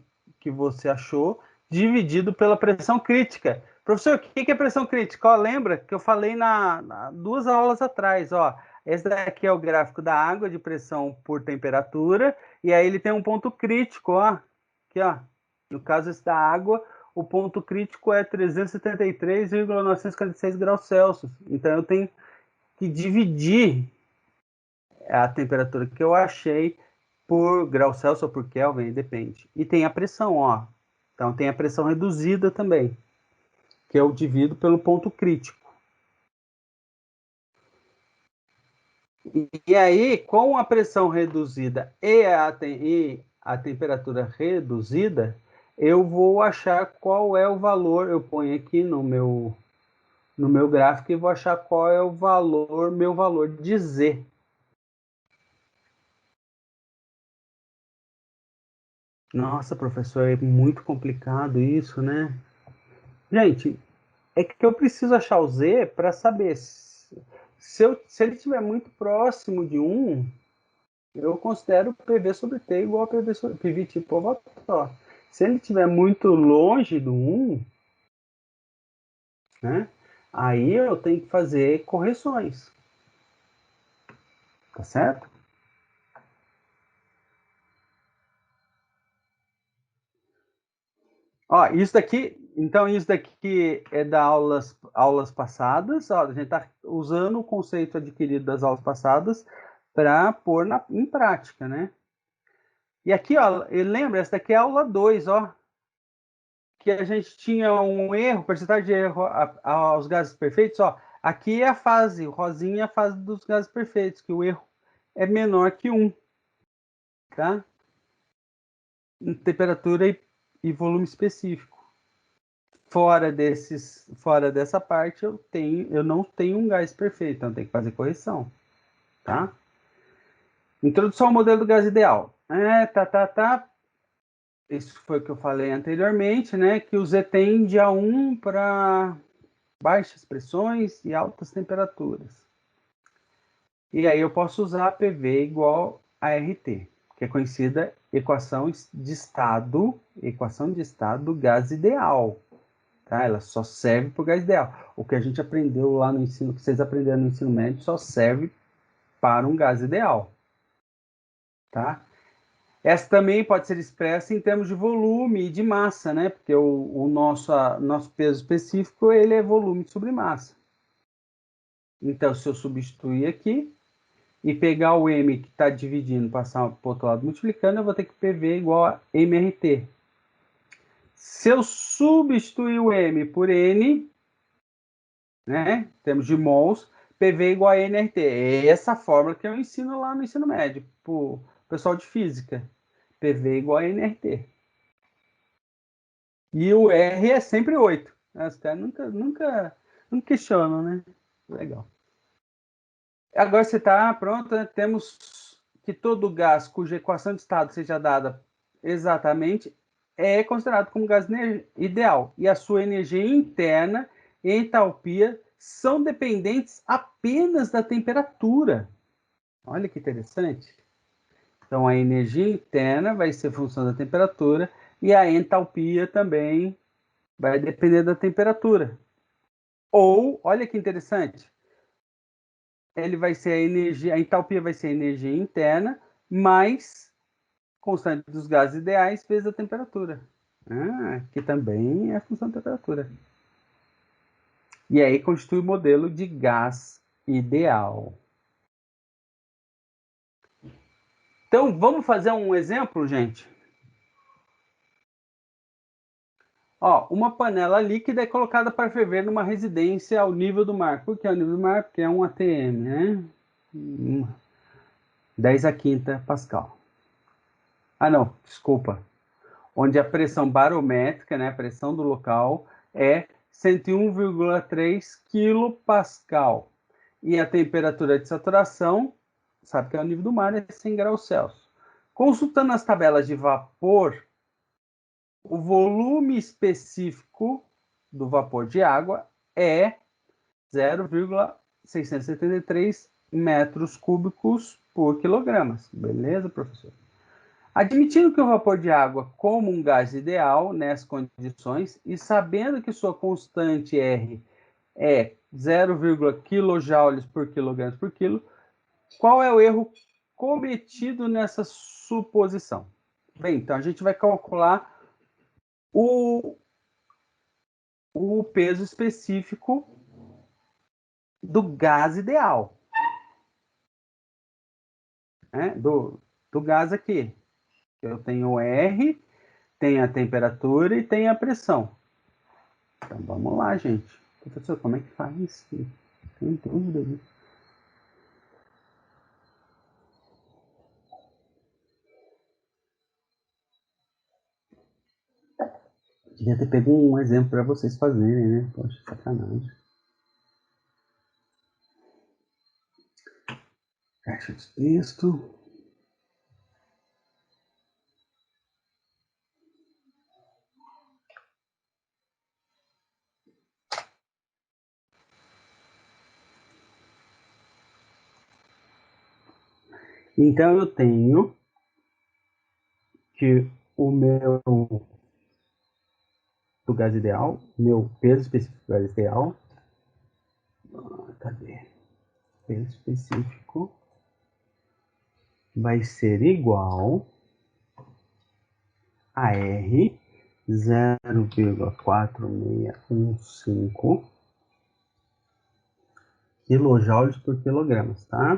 Speaker 1: achou dividido pela pressão crítica. Professor, o que é pressão crítica? Ó, lembra que eu falei na 2 aulas atrás, ó. Esse daqui é o gráfico da água de pressão por temperatura, e aí ele tem um ponto crítico, ó. Aqui, ó. No caso esse da água, o ponto crítico é 373,946 graus Celsius. Então eu tenho que dividir a temperatura que eu achei por grau Celsius ou por Kelvin, depende. E tem a pressão, ó. Então tem a pressão reduzida também, que eu divido pelo ponto crítico. E aí, com a pressão reduzida e a temperatura reduzida, eu vou achar qual é o valor. Eu ponho aqui no meu gráfico e vou achar qual é o valor, meu valor de Z. Nossa, professor, é muito complicado isso, né? Gente, é que eu preciso achar o Z para saber se ele estiver muito próximo de 1, eu considero PV sobre T igual a PV tipo ovatório. Se ele estiver muito longe do 1, né, aí eu tenho que fazer correções. Tá certo? Ó, isso daqui é da aulas passadas. Ó, a gente está usando o conceito adquirido das aulas passadas para pôr em prática, né? E aqui, ó, lembra, essa daqui é a aula 2, ó, que a gente tinha um erro, percentagem de erro aos gases perfeitos, ó. Aqui é a fase, o rosinha é a fase dos gases perfeitos, que o erro é menor que 1, tá? Em temperatura e volume específico. Fora dessa parte, eu não tenho um gás perfeito, então tem que fazer correção, tá? Introdução ao modelo do gás ideal. Isso foi o que eu falei anteriormente, né? Que o Z tende a 1 para baixas pressões e altas temperaturas. E aí eu posso usar PV igual a RT, que é conhecida equação de estado do gás ideal. Tá? Ela só serve para o gás ideal. O que a gente aprendeu lá no ensino, que vocês aprenderam no ensino médio, só serve para um gás ideal. Tá? Essa também pode ser expressa em termos de volume e de massa, né? Porque o nosso peso específico ele é volume sobre massa. Então, se eu substituir aqui e pegar o M que está dividindo, passar para o outro lado multiplicando, eu vou ter que PV igual a MRT. Se eu substituir o M por N, né, em termos de mols, PV igual a NRT. É essa fórmula que eu ensino lá no ensino médio, para o pessoal de física. PV igual a NRT. E o R é sempre 8. Os caras nunca questionam, né? Legal. Agora você está pronto, né? Temos que todo gás cuja equação de estado seja dada exatamente é considerado como gás ideal. E a sua energia interna e entalpia são dependentes apenas da temperatura. Olha que interessante. Então, a energia interna vai ser função da temperatura e a entalpia também vai depender da temperatura. Ou, olha que interessante, ele vai ser a entalpia vai ser a energia interna mais constante dos gases ideais vezes a temperatura. Que também é função da temperatura. E aí constitui o modelo de gás ideal. Então, vamos fazer um exemplo, gente? Ó, uma panela líquida é colocada para ferver numa residência ao nível do mar. Por que ao nível do mar? Porque é um ATM, né? 10 a quinta Pascal. Ah, não, desculpa. Onde a pressão barométrica, né, a pressão do local, é 101,3 kPa. E a temperatura de saturação, sabe que é o nível do mar, é 100 graus Celsius. Consultando as tabelas de vapor, o volume específico do vapor de água é 0,673 metros cúbicos por quilograma. Beleza, professor? Admitindo que o vapor de água como um gás ideal nessas condições e sabendo que sua constante R é 0, kJ por quilograma por quilo, qual é o erro cometido nessa suposição? Bem, então a gente vai calcular o peso específico do gás ideal, né? Do gás aqui. Eu tenho o R, tenho a temperatura e tenho a pressão. Então vamos lá, gente. Professor, como é que faz isso? Tem dúvida disso. Devia ter pego um exemplo para vocês fazerem, né? Poxa, sacanagem. Caixa de texto. Então eu tenho que o meu do gás ideal, meu peso específico do gás ideal, cadê? Peso específico vai ser igual a R 0,4615 quilojoules por quilogramas, tá?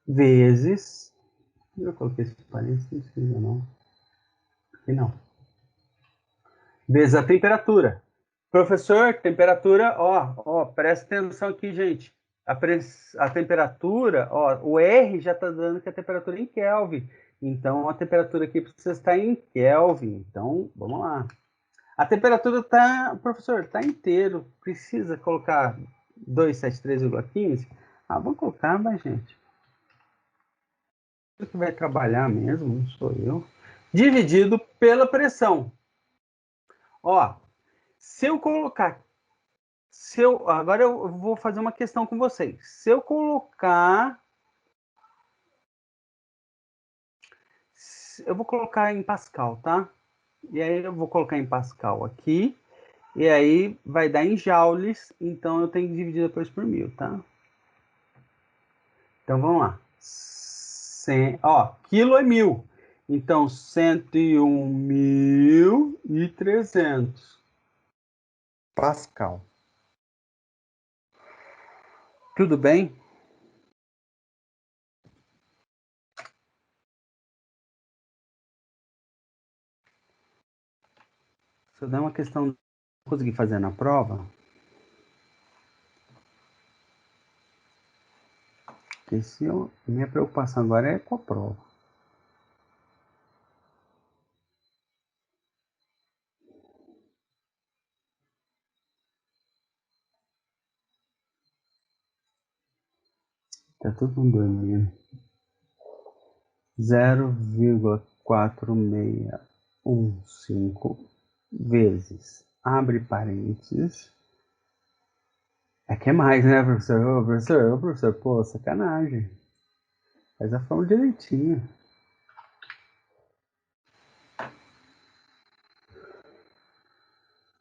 Speaker 1: Vezes, eu coloquei esse parênteses, não precisa não, aqui não. Vezes a temperatura. Professor, temperatura, ó, presta atenção aqui, gente. A temperatura, ó, o R já está dando que a temperatura é em Kelvin. Então, a temperatura aqui precisa estar em Kelvin. Então, vamos lá. A temperatura tá, professor, tá inteiro. Precisa colocar 273,15? Ah, vamos colocar, mas, gente. O que vai trabalhar mesmo, não sou eu. Dividido pela pressão. Ó, se eu colocar agora eu vou fazer uma questão com vocês. Se eu colocar. Eu vou colocar em Pascal, tá? E aí eu vou colocar em Pascal aqui. E aí vai dar em joules. Então eu tenho que dividir depois por 1000, tá? Então vamos lá. Quilo é 1000. Então 101.300 Pascal. Tudo bem? Se eu der uma questão que eu consegui fazer na prova, minha preocupação agora é com a prova. Tá todo mundo dormindo. 0,4615 vezes, abre parênteses. Aqui é mais, né, professor? Professor, pô, sacanagem. Faz a forma direitinho.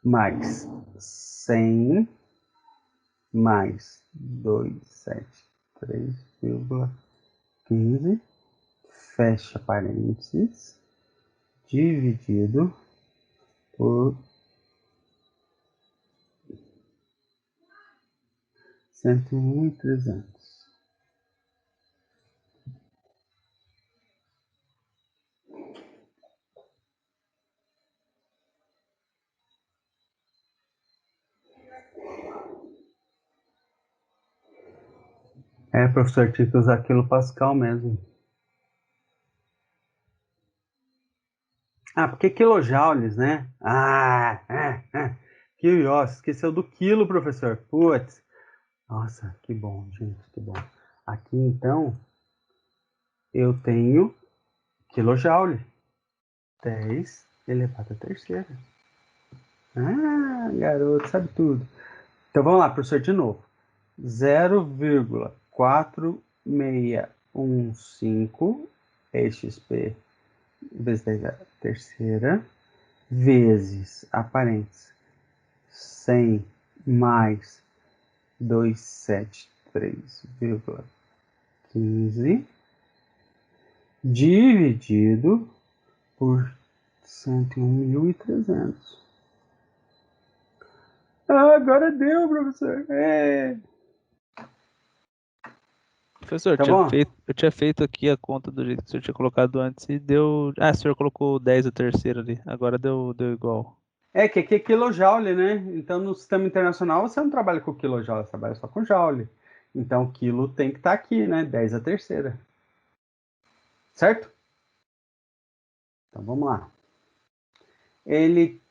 Speaker 1: Mais 100 mais 273,15, fecha parênteses, dividido por 101.300. É, professor, tinha que usar quilopascal mesmo. Ah, porque quilojoules, né? Nossa, esqueceu do quilo, professor. Putz. Nossa, que bom, gente, que bom. Aqui, então, eu tenho quilojoule. 10 elevado à terceira. Ah, garoto, sabe tudo. Então, vamos lá, professor, de novo. 0,4615 EXP vezes 10 à terceira vezes aparentes 100 mais 273,15 dividido por 101.300. Ah, agora deu, professor.
Speaker 2: Professor,
Speaker 1: Tá bom?
Speaker 2: eu tinha feito aqui a conta do jeito que o senhor tinha colocado antes e deu. Ah, o senhor colocou 10 a terceira ali. Agora deu igual.
Speaker 1: É que aqui é quilojoule, né? Então, no sistema internacional, você não trabalha com quilojoule, você trabalha só com joule. Então, quilo tem que estar aqui, né? 10 a terceira. Certo? Então, vamos lá.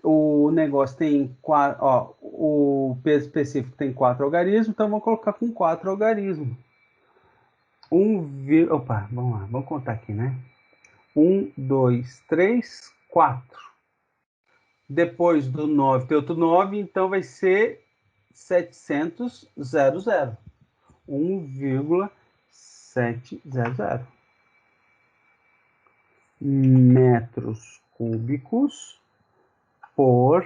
Speaker 1: O negócio tem quatro, ó, o peso específico tem 4 algarismos, então vamos colocar com 4 algarismos. Opa, vamos lá, vamos contar aqui, né? 1, 2, 3, 4. Depois do 9 tem outro 9, então vai ser 700, 1,700 metros cúbicos por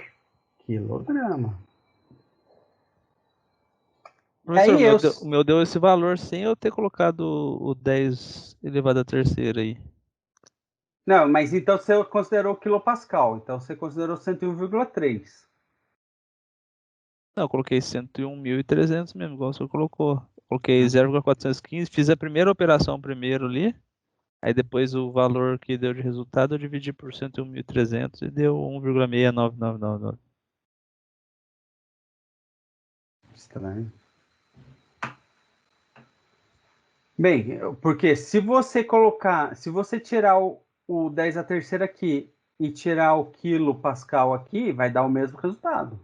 Speaker 1: quilograma.
Speaker 2: Professor,
Speaker 1: Aí eu.
Speaker 2: o meu deu esse valor sem eu ter colocado o 10 elevado à terceira aí.
Speaker 1: Não, mas então você considerou quilopascal. Então você considerou 101,3.
Speaker 2: Não, eu coloquei 101.300 mesmo, igual o senhor colocou. Coloquei
Speaker 1: Ah,
Speaker 2: 0,415, fiz a primeira operação primeiro ali, aí depois o valor que deu de resultado eu dividi por 101.300 e deu 1,69999.
Speaker 1: estranho. Bem, porque se você tirar o 10 a terceira aqui e tirar o quilo pascal aqui, vai dar o mesmo resultado.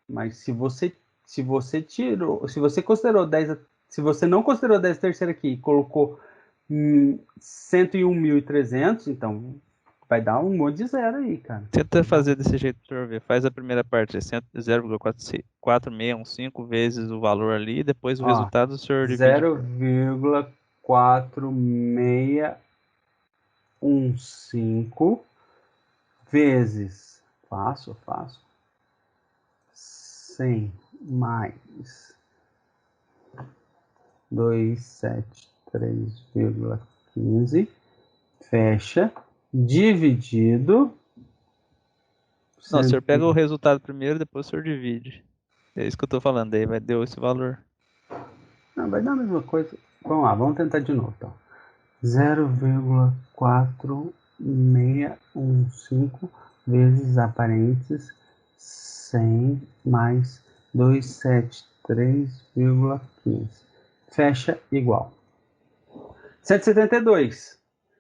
Speaker 1: Mas se você considerou 10, se você não considerou 10 a terceira aqui e colocou 101.300, então vai dar um monte de zero aí, cara.
Speaker 2: Tenta fazer desse jeito para ver. Faz a primeira parte, 0,4615 vezes o valor ali, e depois o
Speaker 1: Ó,
Speaker 2: resultado o senhor divide por.
Speaker 1: 0,4615 vezes, faço, 100 mais 273,15, fecha, dividido
Speaker 2: Não, o senhor
Speaker 1: 100.
Speaker 2: pega o resultado primeiro, depois o senhor divide. É isso que eu tô falando, aí deu esse valor.
Speaker 1: Não, vai dar a mesma coisa. Vamos lá, vamos tentar de novo, então. 0,4615 vezes aparentes 100 mais 273,15. Fecha igual. 172.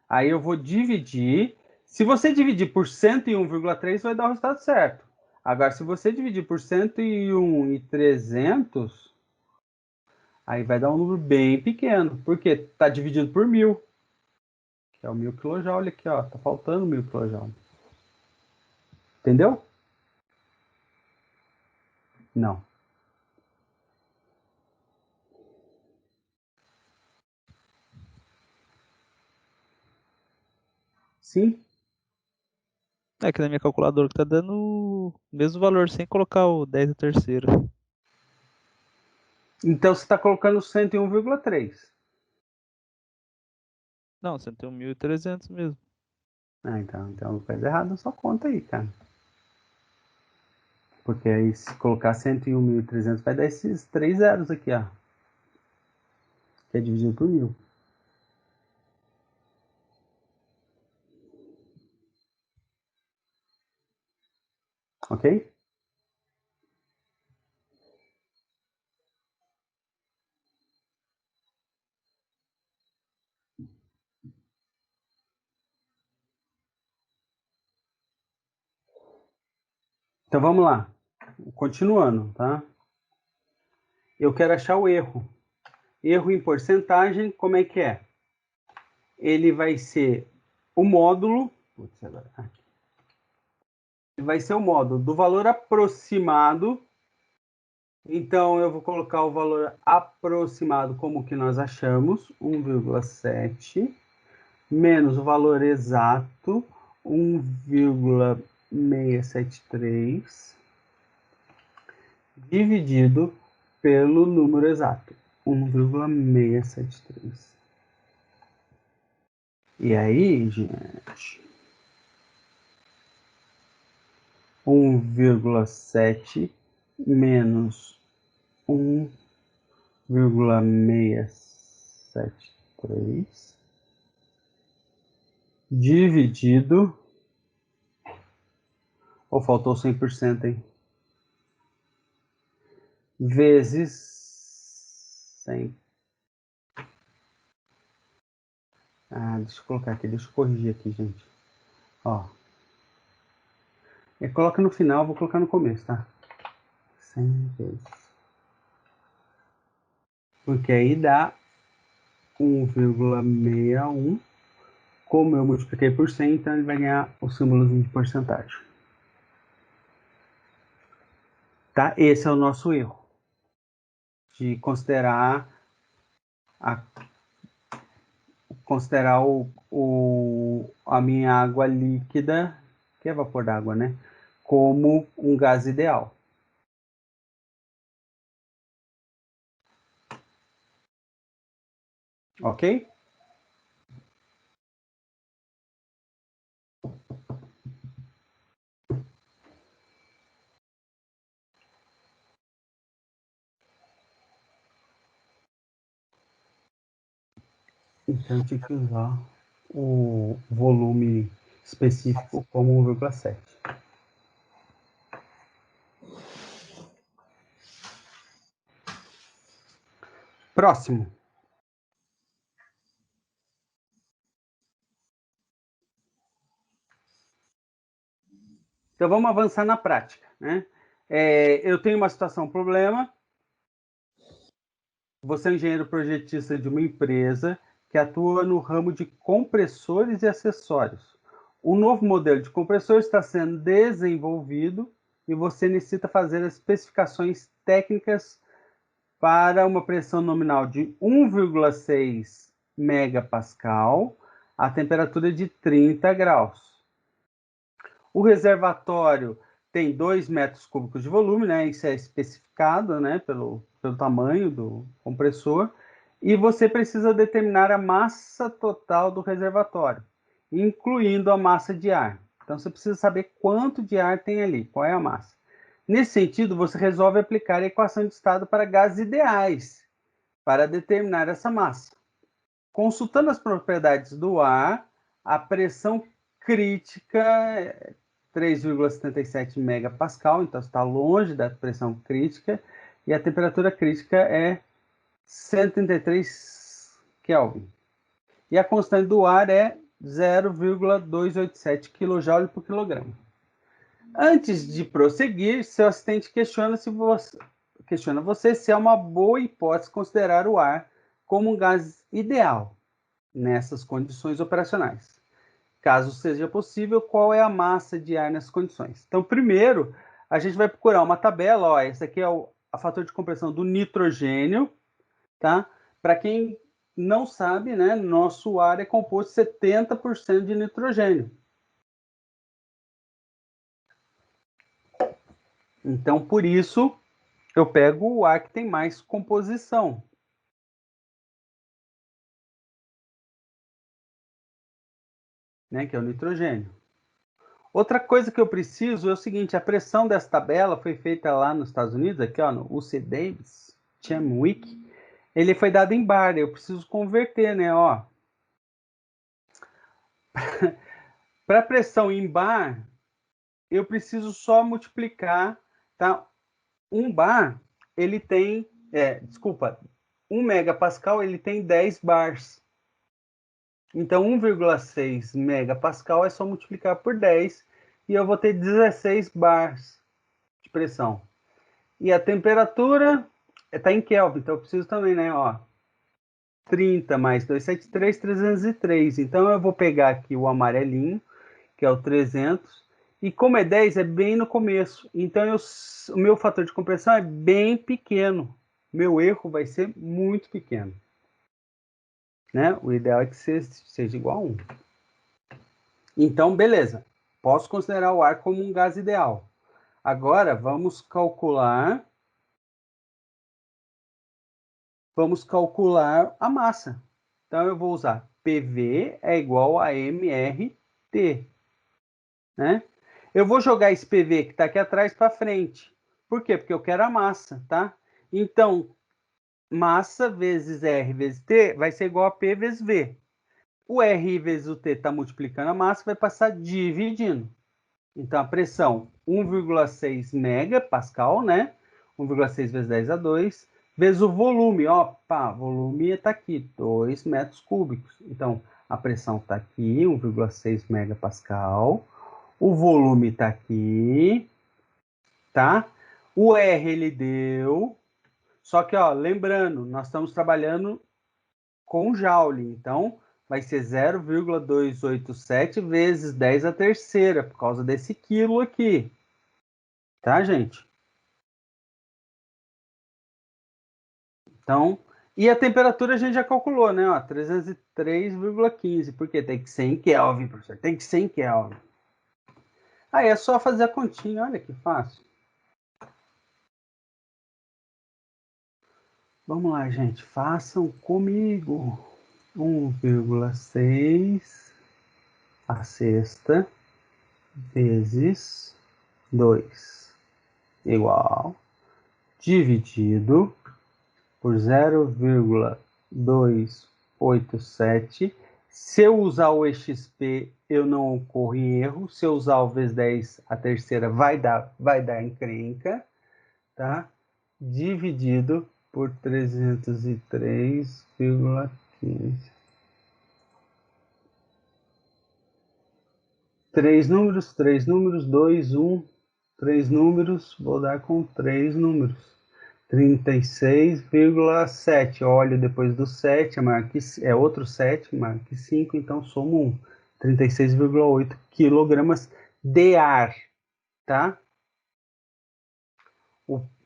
Speaker 1: Aí eu vou dividir. Se você dividir por 101,3, vai dar o resultado certo. Agora, se você dividir por 101.300, aí vai dar um número bem pequeno. Porque está dividido por 1.000. Que é o 1.000 kJ aqui, ó. Tá faltando 1.000 kJ. Entendeu? Não. Sim?
Speaker 2: É que na minha calculadora que tá dando o mesmo valor, sem colocar o 10 a terceira.
Speaker 1: Então você está colocando 101,3.
Speaker 2: Não, 101.300 mesmo.
Speaker 1: Ah, então faz errado na sua conta aí, cara. Porque aí se colocar 101.300 vai dar esses 3 zeros aqui, ó. Que é dividido por 1.000. Ok? Então, vamos lá. Continuando, tá? Eu quero achar o erro. Erro em porcentagem, como é que é? Ele vai ser o módulo... Putz, agora, aqui. Ele vai ser o módulo do valor aproximado. Então, eu vou colocar o valor aproximado como que nós achamos, 1,7, menos o valor exato, 1,673, dividido pelo número exato, 1,673. E aí, gente, 1,7 menos 1,673 dividido... Ou faltou 100%, hein? Vezes 100. Ah, deixa eu colocar aqui, deixa eu corrigir aqui, gente. Ó. Coloca no final, vou colocar no começo, tá? 100 vezes. Porque aí dá 1,61. Como eu multipliquei por 100, então ele vai ganhar o símbolozinho de porcentagem. Tá? Esse é o nosso erro. De considerar a minha água líquida, que é vapor d'água, né? Como um gás ideal. Ok? Então, eu tinha que usar o volume específico como 1,7. Próximo. Então, vamos avançar na prática, né? Eu tenho uma situação, problema. Você é engenheiro projetista de uma empresa que atua no ramo de compressores e acessórios. Um novo modelo de compressor está sendo desenvolvido e você necessita fazer as especificações técnicas para uma pressão nominal de 1,6 megapascal a temperatura de 30 graus. O reservatório tem 2 metros cúbicos de volume, né? Isso é especificado, né? Pelo tamanho do compressor. E você precisa determinar a massa total do reservatório, incluindo a massa de ar. Então, você precisa saber quanto de ar tem ali, qual é a massa. Nesse sentido, você resolve aplicar a equação de estado para gases ideais, para determinar essa massa. Consultando as propriedades do ar, a pressão crítica é 3,77 megapascal, então está longe da pressão crítica, e a temperatura crítica é 133 Kelvin. E a constante do ar é 0,287 kJ por quilograma. Antes de prosseguir, seu assistente questiona você se é uma boa hipótese considerar o ar como um gás ideal nessas condições operacionais. Caso seja possível, qual é a massa de ar nessas condições? Então, primeiro, a gente vai procurar uma tabela. Ó, esse aqui é o fator de compressão do nitrogênio, tá? Para quem não sabe, né, nosso ar é composto de 70% de nitrogênio. Então, por isso, eu pego o ar que tem mais composição. Né, que é o nitrogênio. Outra coisa que eu preciso é o seguinte, a pressão dessa tabela foi feita lá nos Estados Unidos, aqui ó, no UC Davis, Chemwick, ele foi dado em bar, eu preciso converter, né, ó. Para pressão em bar, eu preciso só multiplicar, tá? Um bar, ele tem, 1 megapascal, ele tem 10 bars. Então, 1,6 megapascal é só multiplicar por 10 e eu vou ter 16 bars. de pressão. E a temperatura está em Kelvin, então eu preciso também, né? Ó, 30 mais 273, 303. Então eu vou pegar aqui o amarelinho, que é o 300. E como é 10, é bem no começo. Então o meu fator de compressão é bem pequeno. Meu erro vai ser muito pequeno. Né? O ideal é que seja igual a 1. Então, beleza. Posso considerar o ar como um gás ideal. Agora, vamos calcular a massa. Então, eu vou usar PV é igual a MRT. Né? Eu vou jogar esse PV que está aqui atrás para frente. Por quê? Porque eu quero a massa, tá? Então, massa vezes R vezes T vai ser igual a P vezes V. O R vezes o T está multiplicando a massa, vai passar dividindo. Então, a pressão 1,6 megapascal, né? 1,6 vezes 10 a 2, vezes o volume. Ó, pá, volume está aqui, 2 metros cúbicos. Então, a pressão está aqui, 1,6 megapascal. O volume está aqui, tá? O R ele deu. Só que, ó, lembrando, nós estamos trabalhando com Joule. Então, vai ser 0,287 vezes 10 a terceira, por causa desse quilo aqui. Tá, gente? Então, e a temperatura a gente já calculou, né? Ó, 303,15. Porque tem que ser em Kelvin, professor. Tem que ser em Kelvin. Aí é só fazer a continha. Olha que fácil. Vamos lá, gente. Façam comigo. 1,6 a sexta vezes 2 igual dividido por 0,287. Se eu usar o EXP, eu não ocorro em erro. Se eu usar o vezes 10 a terceira, vai dar encrenca, tá? Dividido por 303,15. 3 números, 2, 1, 3 números, vou dar com 3 números. 36,7. Olha, depois do 7, é outro 7, maior que 5, então somo 1. 36,8 quilogramas de ar, tá?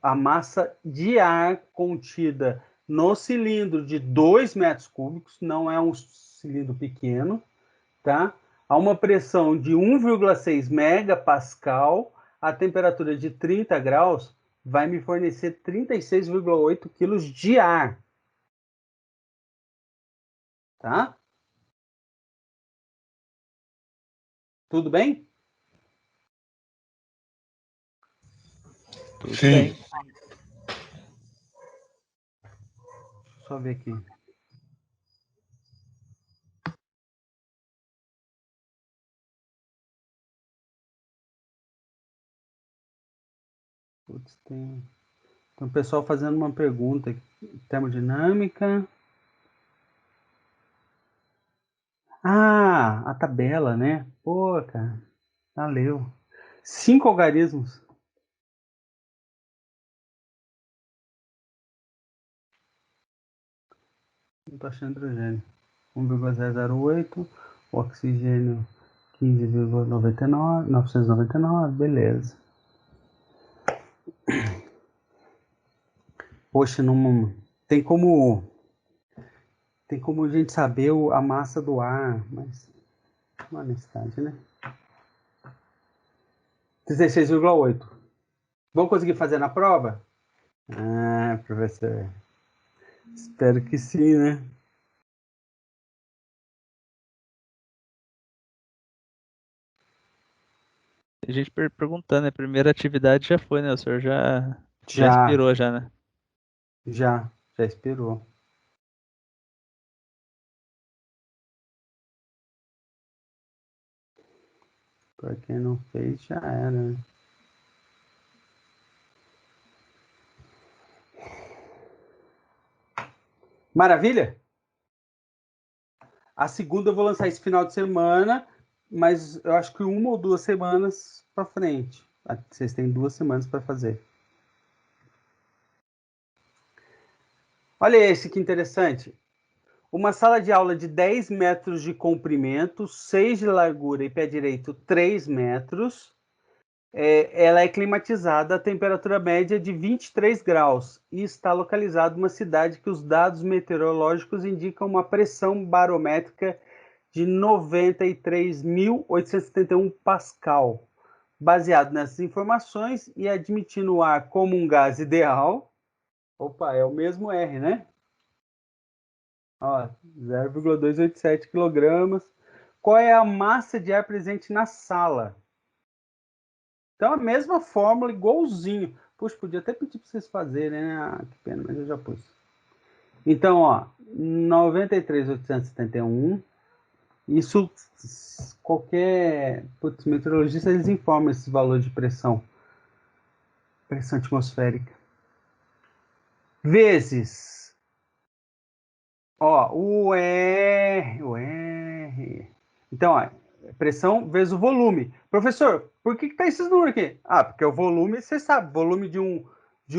Speaker 1: A massa de ar contida no cilindro de 2 metros cúbicos, não é um cilindro pequeno, tá? A uma pressão de 1,6 megapascal, a temperatura de 30 graus, vai me fornecer 36,8 quilos de ar. Tá? Tudo bem?
Speaker 2: Tudo
Speaker 3: Sim.
Speaker 2: bem.
Speaker 1: Só ver aqui. Putz, tem o pessoal fazendo uma pergunta aqui. Termodinâmica. Ah, a tabela, né? Pô, cara. Valeu. 5 algarismos. Não tô achando hidrogênio. 1,008. O oxigênio 15,99. 999. Beleza. Poxa, não tem como a gente saber a massa do ar, mas não há necessidade, né? 16,8. Vão conseguir fazer na prova? Ah, professor. Espero que sim, né?
Speaker 2: Tem gente perguntando, né? A primeira atividade já foi, né? O senhor já
Speaker 1: Já
Speaker 2: inspirou já, né?
Speaker 1: já esperou. Pra quem não fez, já era, né? Maravilha? A segunda eu vou lançar esse final de semana, mas eu acho que 1 ou 2 semanas para frente. Vocês têm 2 semanas para fazer. Olha esse que interessante. Uma sala de aula de 10 metros de comprimento, 6 de largura e pé direito 3 metros. Ela é climatizada a temperatura média de 23 graus e está localizada numa cidade que os dados meteorológicos indicam uma pressão barométrica de 93.871 pascal. Baseado nessas informações e admitindo o ar como um gás ideal. Opa, é o mesmo R, né? Ó, 0,287 kg. Qual é a massa de ar presente na sala? Então, a mesma fórmula, igualzinho. Puxa, podia até pedir para vocês fazerem, né? Ah, que pena, mas eu já pus. Então, ó, 93.871. Isso, qualquer meteorologista, eles informam esses valores de pressão. Pressão atmosférica. Vezes. Ó, o R. Então, ó, pressão vezes o volume. Professor, por que tá esses números aqui? Ah, porque o volume, você sabe, volume de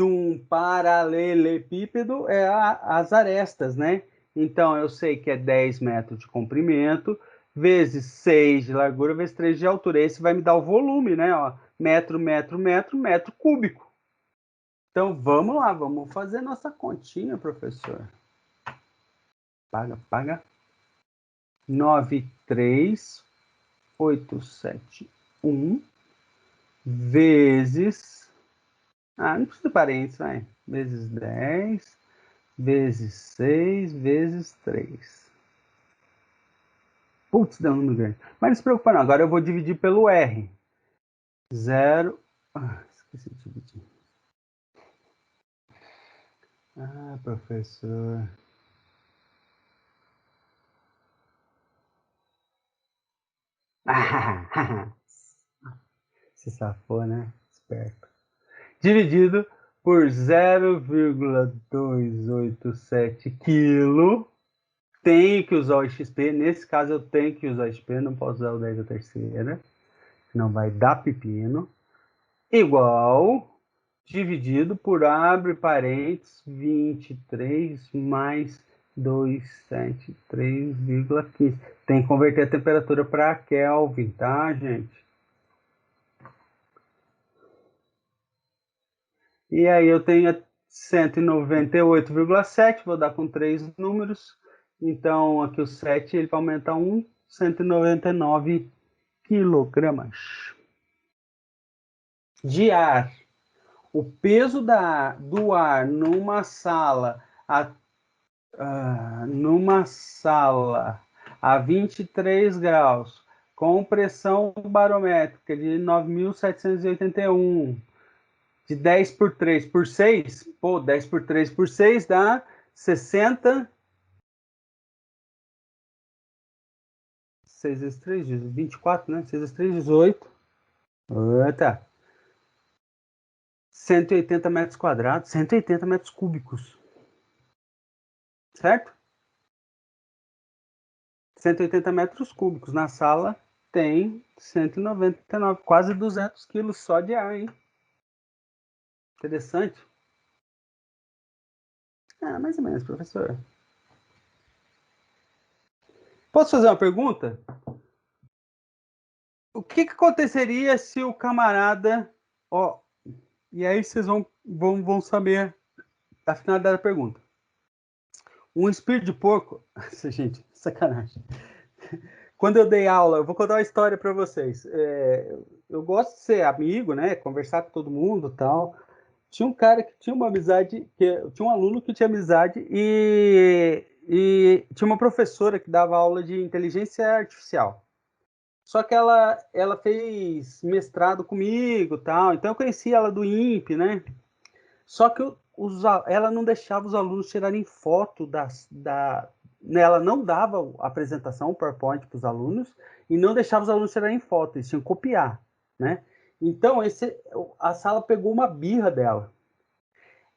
Speaker 1: um paralelepípedo é as arestas, né? Então, eu sei que é 10 metros de comprimento, vezes 6 de largura, vezes 3 de altura. Esse vai me dar o volume, né? Ó, metro, metro, metro, metro cúbico. Então, vamos lá, vamos fazer nossa continha, professor. Paga. 93.871 vezes... Ah, não precisa de parênteses, vai. Vezes 10, vezes 6, vezes 3. Putz, deu um número grande. Mas não se preocupa não, agora eu vou dividir pelo R. 0... Ah, esqueci de dividir. Ah, professor... Se safou, né? Esperto. Dividido por 0,287 kg. Tenho que usar o XP. Nesse caso, eu tenho que usar o XP. Não posso usar o 10 da terceira. Não vai dar pepino. Igual. Dividido por, abre parênteses, 23 mais 273,15. Tem que converter a temperatura para Kelvin, tá, gente? E aí eu tenho 198,7, vou dar com 3 números. Então, aqui o 7 ele vai aumentar 199 quilogramas de ar. O peso do ar numa sala a 23 graus, com pressão barométrica de 9.781, de 10 por 3 por 6, pô, 10 por 3 por 6 dá 60. 6 vezes 3, 24, né? 6 vezes 3, 18. Eita. 180 metros quadrados, 180 metros cúbicos. Certo? 180 metros cúbicos. Na sala tem 199, quase 200 quilos só de ar, hein? Interessante. Ah, mais ou menos, professor. Posso fazer uma pergunta? O que aconteceria se o camarada... Ó, e aí vocês vão saber a finalidade da pergunta. Um espírito de porco... Gente, sacanagem. Quando eu dei aula, eu vou contar uma história para vocês. Eu gosto de ser amigo, né? Conversar com todo mundo e tal. Tinha um cara que tinha uma amizade, tinha um aluno que tinha amizade e tinha uma professora que dava aula de inteligência artificial. Só que ela fez mestrado comigo, tal. Então eu conheci ela do INPE, né? Só que ela não deixava os alunos tirarem foto ela não dava a apresentação, o PowerPoint para os alunos e não deixava os alunos tirarem foto, eles tinham que copiar, né? Então a sala pegou uma birra dela.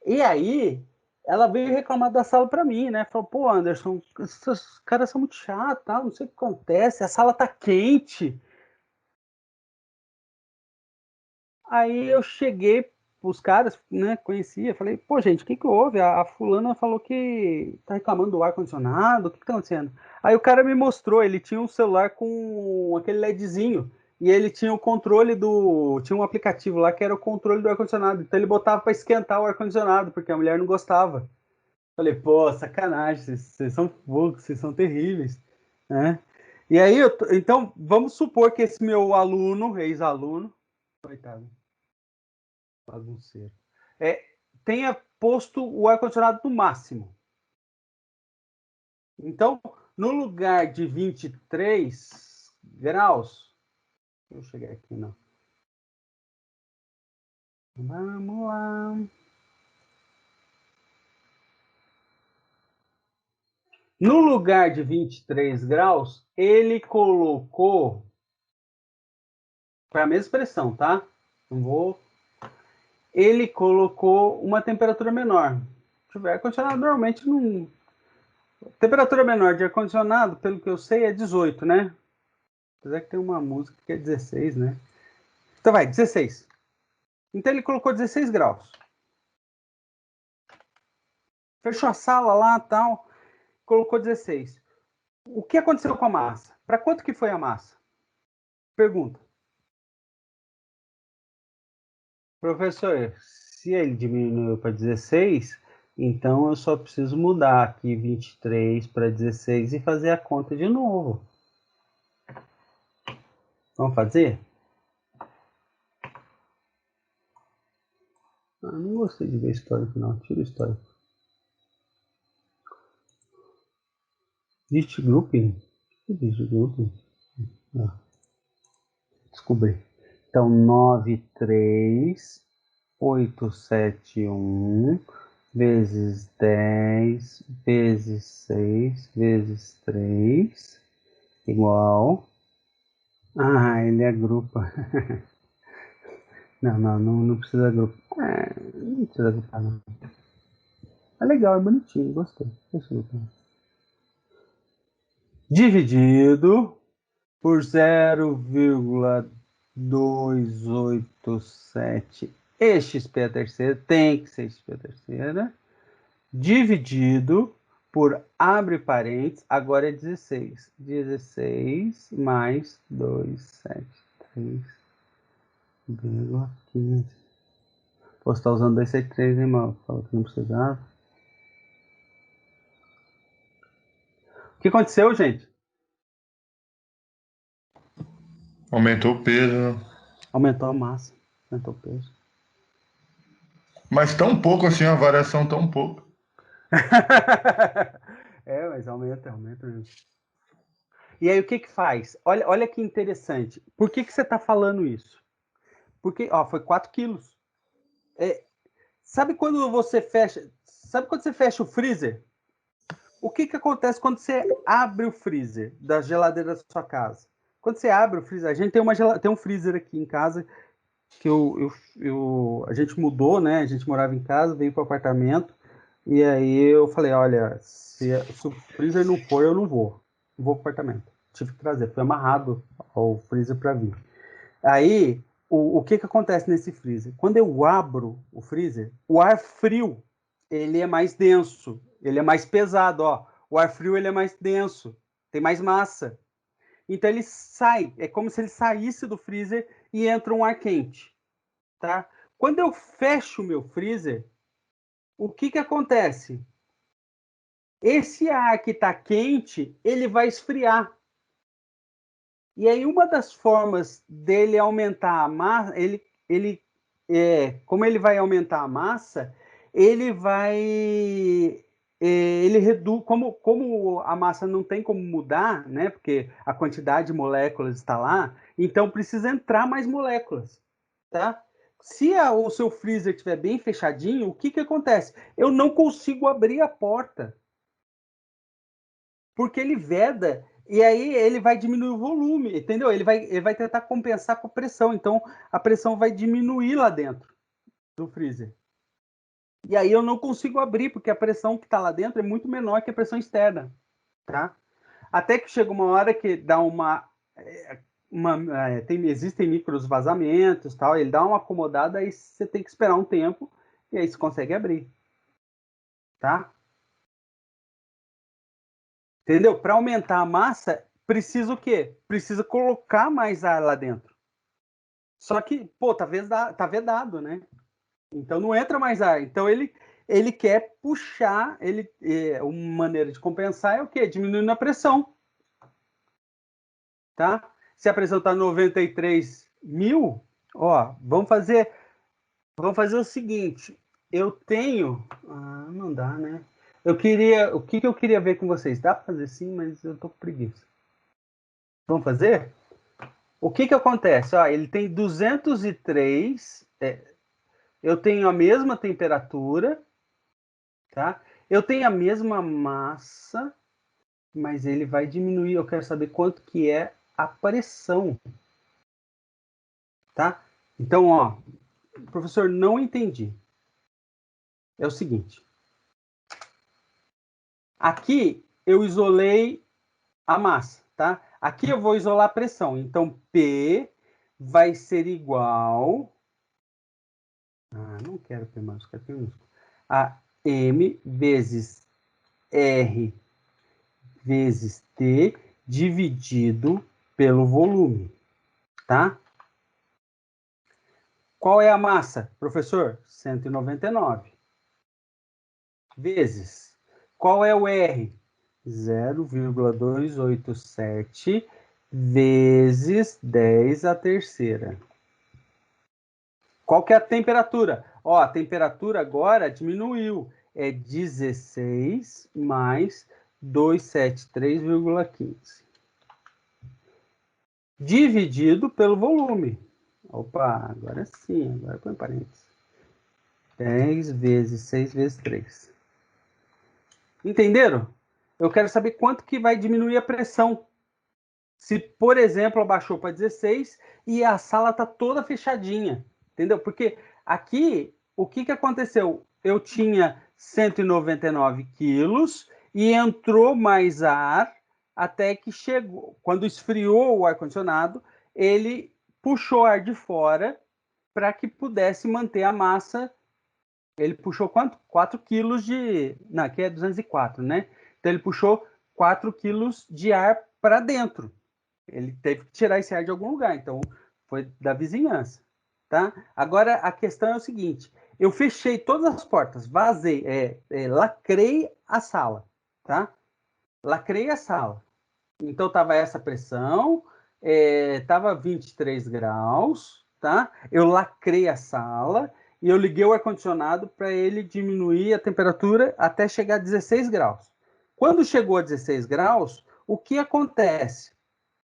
Speaker 1: E aí ela veio reclamar da sala para mim, né? Falou, pô, Anderson, esses caras são muito chatos, tá? Não sei o que acontece, a sala tá quente. Aí eu cheguei os caras, né, conhecia, falei, pô, gente, o que que houve? A fulana falou que tá reclamando do ar-condicionado, o que que tá acontecendo? Aí o cara me mostrou, ele tinha um celular com aquele LEDzinho, e ele tinha o controle tinha um aplicativo lá que era o controle do ar-condicionado, então ele botava para esquentar o ar-condicionado, porque a mulher não gostava. Falei, pô, sacanagem, vocês são poucos, vocês são terríveis, né? E aí, então, vamos supor que esse meu aluno, ex-aluno, coitado, bagunceiro, tenha posto o ar-condicionado no máximo. Então, no lugar de 23 graus, deixa eu chegar aqui, não. Vamos lá. No lugar de 23 graus, ele colocou, foi a mesma expressão, tá? Não vou. Ele colocou uma temperatura menor. Deixa eu ver, ar-condicionado normalmente não. Temperatura menor de ar-condicionado, pelo que eu sei, é 18, né? Apesar que tem uma música que é 16, né? Então vai, 16. Então ele colocou 16 graus. Fechou a sala lá, tal, colocou 16. O que aconteceu com a massa? Para quanto que foi a massa? Pergunta. Professor, se ele diminuiu para 16, então eu só preciso mudar aqui 23 para 16 e fazer a conta de novo. Vamos fazer? Ah, não gostei de ver histórico, não. Tira o histórico. Digit grouping? Que digit grouping? Ah, descobri. Então, 93871 vezes 10 vezes 6 vezes 3 igual. Ah, ele agrupa. Não precisa agrupar. Não precisa agrupar, não. É legal, é bonitinho, gostei. Deixa eu ver. Dividido por 0,287 XP a terceira, tem que ser XP a terceira, dividido por, abre parênteses, agora é 16. 16 mais 273,15. Pô, você tá usando 273, hein, mano? Falou que não precisava. O que aconteceu, gente?
Speaker 3: Aumentou o peso, né?
Speaker 1: Aumentou a massa, aumentou o peso.
Speaker 3: Mas tão pouco assim, a variação tão pouco.
Speaker 1: Mas aumenta mesmo. E aí o que que faz? Olha que interessante. Por que que você está falando isso? Porque, ó, foi 4 quilos. Sabe quando você fecha o freezer? O que que acontece quando você abre o freezer da geladeira da sua casa? Quando você abre o freezer, a gente tem um freezer aqui em casa que a gente mudou, né? A gente morava em casa, veio para o apartamento, e aí eu falei, olha, se o freezer não for, eu não vou. Não vou para o apartamento. Tive que trazer, foi amarrado ao freezer para vir. Aí, o que que acontece nesse freezer? Quando eu abro o freezer, o ar frio, ele é mais denso, ele é mais pesado, ó. O ar frio, ele é mais denso, tem mais massa. Então ele sai, é como se ele saísse do freezer e entra um ar quente, tá? Quando eu fecho o meu freezer, o que que acontece? Esse ar que está quente, ele vai esfriar. E aí uma das formas dele aumentar a massa, como ele vai aumentar a massa, ele vai, ele reduz, como a massa não tem como mudar, né? Porque a quantidade de moléculas está lá, então precisa entrar mais moléculas, tá? Se o seu freezer estiver bem fechadinho, o que que acontece? Eu não consigo abrir a porta, porque ele veda e aí ele vai diminuir o volume, entendeu? Ele vai tentar compensar com a pressão, então a pressão vai diminuir lá dentro do freezer. E aí eu não consigo abrir, porque a pressão que está lá dentro é muito menor que a pressão externa, tá? Até que chega uma hora que dá uma... existem micros vazamentos, tal, ele dá uma acomodada, aí você tem que esperar um tempo e aí você consegue abrir, tá? Entendeu? Para aumentar a massa, precisa o quê? Precisa colocar mais ar lá dentro. Só que, pô, tá vedado, né? Então não entra mais ar. Então ele quer puxar, uma maneira de compensar é o quê? Diminuindo a pressão, tá? Se a pressão está 93.000, ó, vamos fazer o seguinte. Eu tenho, não dá, né? O que eu queria ver com vocês? Dá para fazer sim, mas eu tô com preguiça. Vamos fazer? O que acontece? Ó, ele tem 203, eu tenho a mesma temperatura, tá? Eu tenho a mesma massa, mas ele vai diminuir. Eu quero saber quanto que é a pressão, tá? Então, ó, professor, não entendi. É o seguinte. Aqui eu isolei a massa, tá? Aqui eu vou isolar a pressão. Então, P vai ser igual... não quero P maiúsculo, quero P minúsculo. A M vezes R vezes T dividido pelo volume, tá? Qual é a massa, professor? 199. Vezes. Qual é o R? 0,287 vezes 10 a terceira. Qual que é a temperatura? Ó, a temperatura agora diminuiu. É 16 mais 273,15. Dividido pelo volume. Opa, agora sim, agora põe parênteses. 10 vezes 6 vezes 3. Entenderam? Eu quero saber quanto que vai diminuir a pressão. Se, por exemplo, abaixou para 16 e a sala está toda fechadinha. Entendeu? Porque aqui, o que aconteceu? Eu tinha 199 quilos e entrou mais ar até que chegou. Quando esfriou o ar-condicionado, ele puxou ar de fora para que pudesse manter a massa. Ele puxou quanto? 4 quilos de... Não, aqui é 204, né? Então ele puxou 4 quilos de ar para dentro. Ele teve que tirar esse ar de algum lugar, então foi da vizinhança, tá? Agora a questão é o seguinte: eu fechei todas as portas, vazei, lacrei a sala, tá? Lacrei a sala. Então tava essa pressão, tava 23 graus, tá? Eu lacrei a sala e eu liguei o ar-condicionado para ele diminuir a temperatura até chegar a 16 graus. Quando chegou a 16 graus, o que acontece?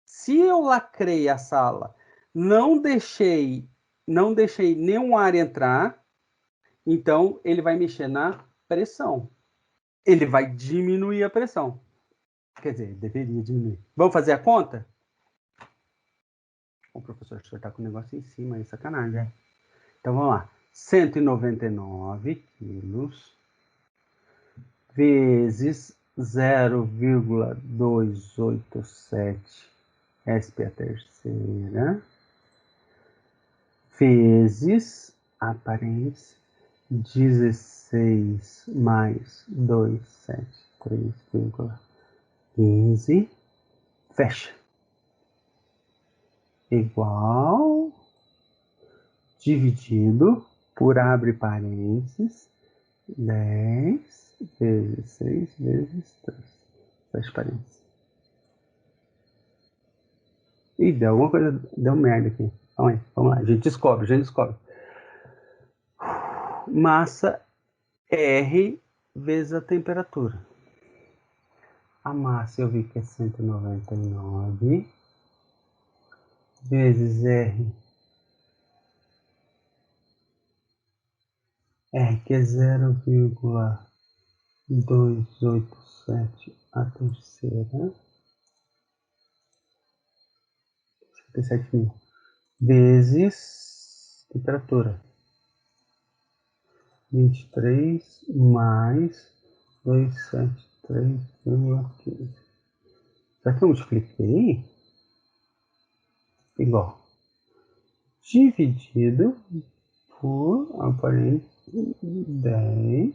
Speaker 1: Se eu lacrei a sala, não deixei nenhum ar entrar, então ele vai mexer na pressão. Ele vai diminuir a pressão. Quer dizer, deveria diminuir. Vamos fazer a conta? O professor, o senhor está com o negócio em cima, é sacanagem. Então vamos lá. 199 quilos vezes 0,287 SP a terceira vezes aparência 16 mais 273,15 fecha. Igual dividido por abre parênteses 10 vezes 6 vezes 3. Fecha parênteses. Ih, deu alguma coisa, deu merda aqui. Vamos lá, a gente descobre. Massa R vezes a temperatura. A massa eu vi que é 199 vezes R que é 0,287 a terceira, 57.000, vezes temperatura, 23 mais 273,15. Será que eu multipliquei? igual dividido por aparente 10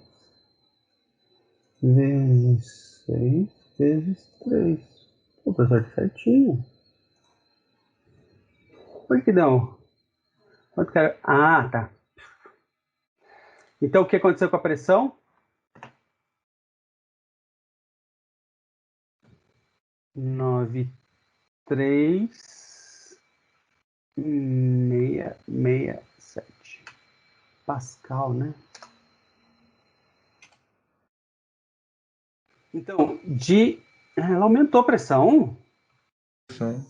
Speaker 1: vezes 6 vezes 3. O professor tá certinho. Por que não? Quanto que era? Ah, tá. Então, o que aconteceu com a pressão? 93,667 Pascal, né? Então, ela aumentou a pressão?
Speaker 3: Sim.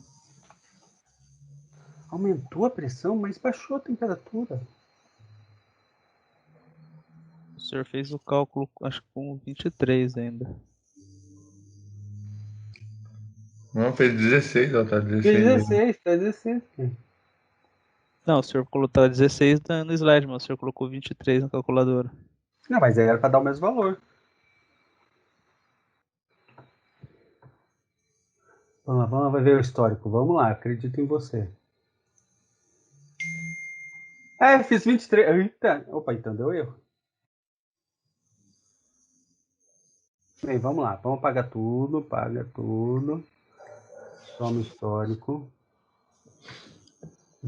Speaker 1: Aumentou a pressão, mas baixou a temperatura.
Speaker 2: O senhor fez o cálculo, acho que com 23 ainda.
Speaker 3: Não, fez 16, ó, tá 16 mesmo.
Speaker 1: 16, tá 16.
Speaker 2: Não, o senhor colocou 16 no slide, mas o senhor colocou 23 na calculadora.
Speaker 1: Não, mas aí era para dar o mesmo valor. Vamos lá, vai ver o histórico. Vamos lá, acredito em você. Fiz 23. Eita, opa, então deu erro. Bem, vamos lá, vamos pagar tudo, paga tudo. Toma histórico.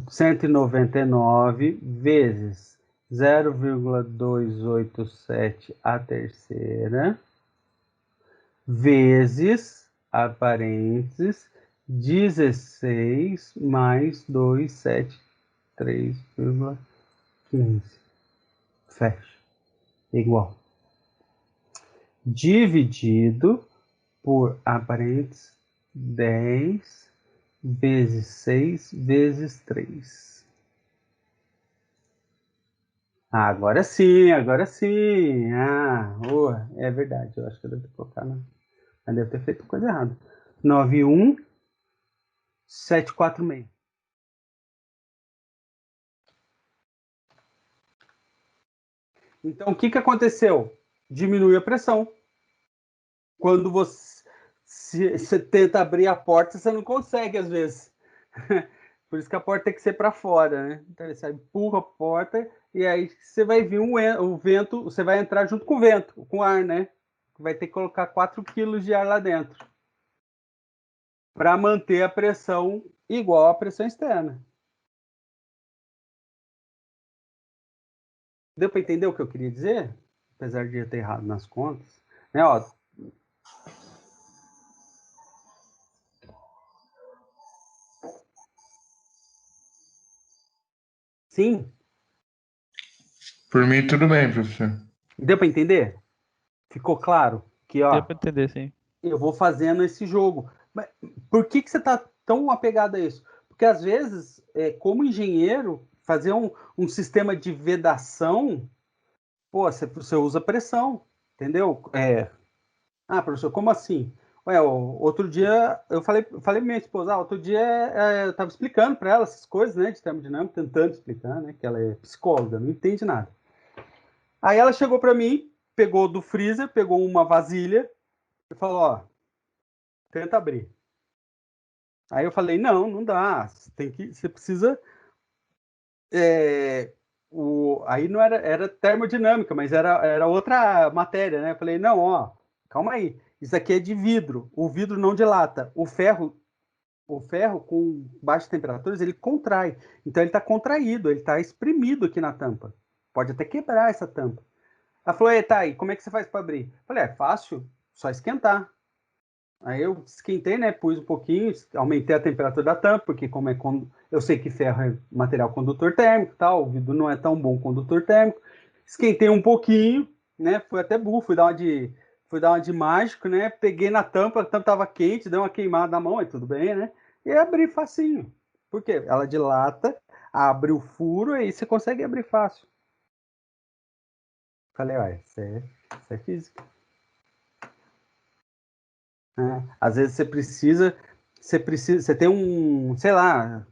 Speaker 1: 199 vezes 0,287 a terceira, vezes, a parênteses, 16 mais 273,15. Fecha. Igual. Dividido por, a parênteses, 10 vezes 6 vezes 3. Agora sim, agora sim. É verdade. Eu acho que eu devo ter colocado. Eu devo ter feito coisa errada. 91746. Então, o que aconteceu? Diminui a pressão. Quando você tenta abrir a porta, você não consegue, às vezes. Por isso que a porta tem que ser para fora, né? Então, você empurra a porta e aí você vai vir o vento, você vai entrar junto com o vento, com o ar, né? Vai ter que colocar 4 quilos de ar lá dentro para manter a pressão igual à pressão externa. Deu para entender o que eu queria dizer? Apesar de eu ter errado nas contas. Né, ó, sim?
Speaker 3: Por mim, tudo bem, professor.
Speaker 1: Deu para entender? Ficou claro? Que,
Speaker 2: Deu
Speaker 1: ó,
Speaker 2: pra entender, sim.
Speaker 1: eu vou fazendo esse jogo. Mas por que você está tão apegado a isso? Porque, às vezes, como engenheiro, fazer um sistema de vedação, pô, você usa pressão, entendeu? Professor, como assim? Outro dia, eu falei pra minha esposa, outro dia eu estava explicando para ela essas coisas, né, de termodinâmica, tentando explicar, né, que ela é psicóloga, não entende nada. Aí ela chegou para mim, pegou do freezer, pegou uma vasilha e falou, ó, tenta abrir. Aí eu falei, não dá, você precisa... aí não era termodinâmica, mas era outra matéria, né? Eu falei, não, ó, calma aí, isso aqui é de vidro, o vidro não dilata, o ferro com baixas temperaturas, ele contrai, então ele está contraído, ele está espremido aqui na tampa, pode até quebrar essa tampa. Ela falou, tá, e como é que você faz para abrir? Eu falei, é fácil, só esquentar. Aí eu esquentei, né? Pus um pouquinho, aumentei a temperatura da tampa, porque eu sei que ferro é material condutor térmico, tal, o vidro não é tão bom condutor térmico. Esquentei um pouquinho, né? Fui até burro, fui dar uma de mágico, né? Peguei na tampa, a tampa tava quente, deu uma queimada na mão, e tudo bem, né? E abri facinho. Por quê? Ela dilata, abre o furo, aí você consegue abrir fácil. Falei, olha, isso é física. Às vezes você tem sei lá,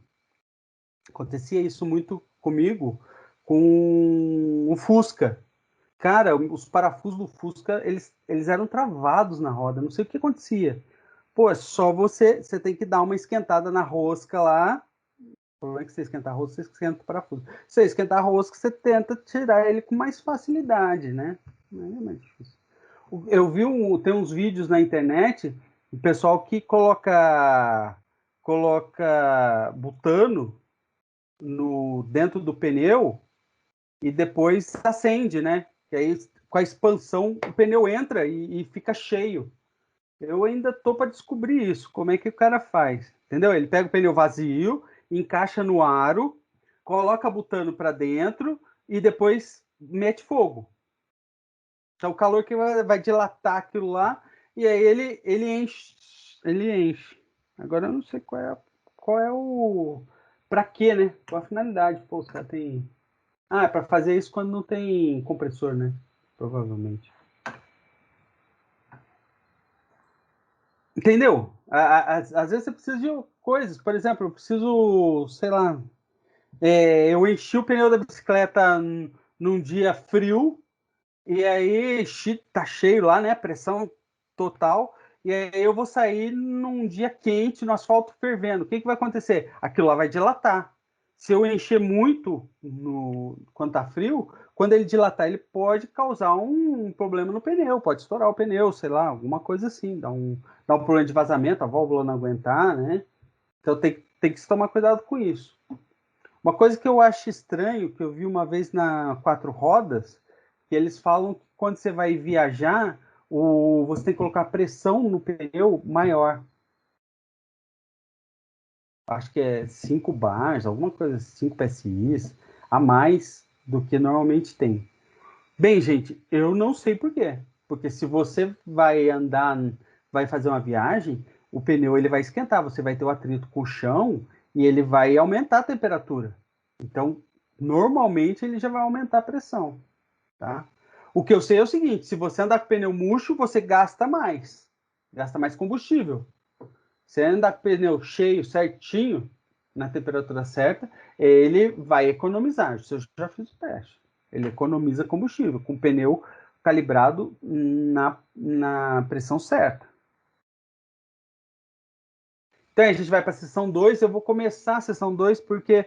Speaker 1: acontecia isso muito comigo com o Fusca. Cara, os parafusos do Fusca, eles eram travados na roda, não sei o que acontecia. Pô, é só você tem que dar uma esquentada na rosca lá, O problema é que você esquentar rosca, você esquenta o parafuso. Se você esquentar rosca, você tenta tirar ele com mais facilidade, né? Não é mais difícil. Eu vi tem uns vídeos na internet, o pessoal que coloca butano dentro do pneu e depois acende, né? Que aí, com a expansão, o pneu entra e fica cheio. Eu ainda tô para descobrir isso, como é que o cara faz, entendeu? Ele pega o pneu vazio, encaixa no aro, coloca butano para dentro e depois mete fogo. Então o calor que vai dilatar aquilo lá e aí ele enche, ele enche. Agora eu não sei qual é o para quê, né? Qual a finalidade? Pô, os caras tem é para fazer isso quando não tem compressor, né? Provavelmente. Entendeu? Às vezes você precisa de coisas. Por exemplo, eu preciso, sei lá, eu enchi o pneu da bicicleta num dia frio, e aí tá cheio lá, né? Pressão total. E aí eu vou sair num dia quente, no asfalto fervendo. O que vai acontecer? Aquilo lá vai dilatar. Se eu encher muito quando tá frio, quando ele dilatar, ele pode causar um problema no pneu, pode estourar o pneu, sei lá, alguma coisa assim, dá um problema de vazamento, a válvula não aguentar, né? Então tem que se tomar cuidado com isso. Uma coisa que eu acho estranho, que eu vi uma vez na Quatro Rodas, que eles falam que quando você vai viajar, você tem que colocar pressão no pneu maior. Acho que é 5 bars, alguma coisa, 5 PSI a mais do que normalmente tem. Bem, gente, eu não sei por quê. Porque se você vai andar, vai fazer uma viagem, o pneu ele vai esquentar, você vai ter o atrito com o chão e ele vai aumentar a temperatura. Então, normalmente ele já vai aumentar a pressão, tá? O que eu sei é o seguinte, se você andar com pneu murcho, você gasta mais combustível. Se andar com o pneu cheio, certinho, na temperatura certa, ele vai economizar. Eu já fiz o teste. Ele economiza combustível com o pneu calibrado na pressão certa. Então a gente vai para a sessão 2. Eu vou começar a sessão 2 porque,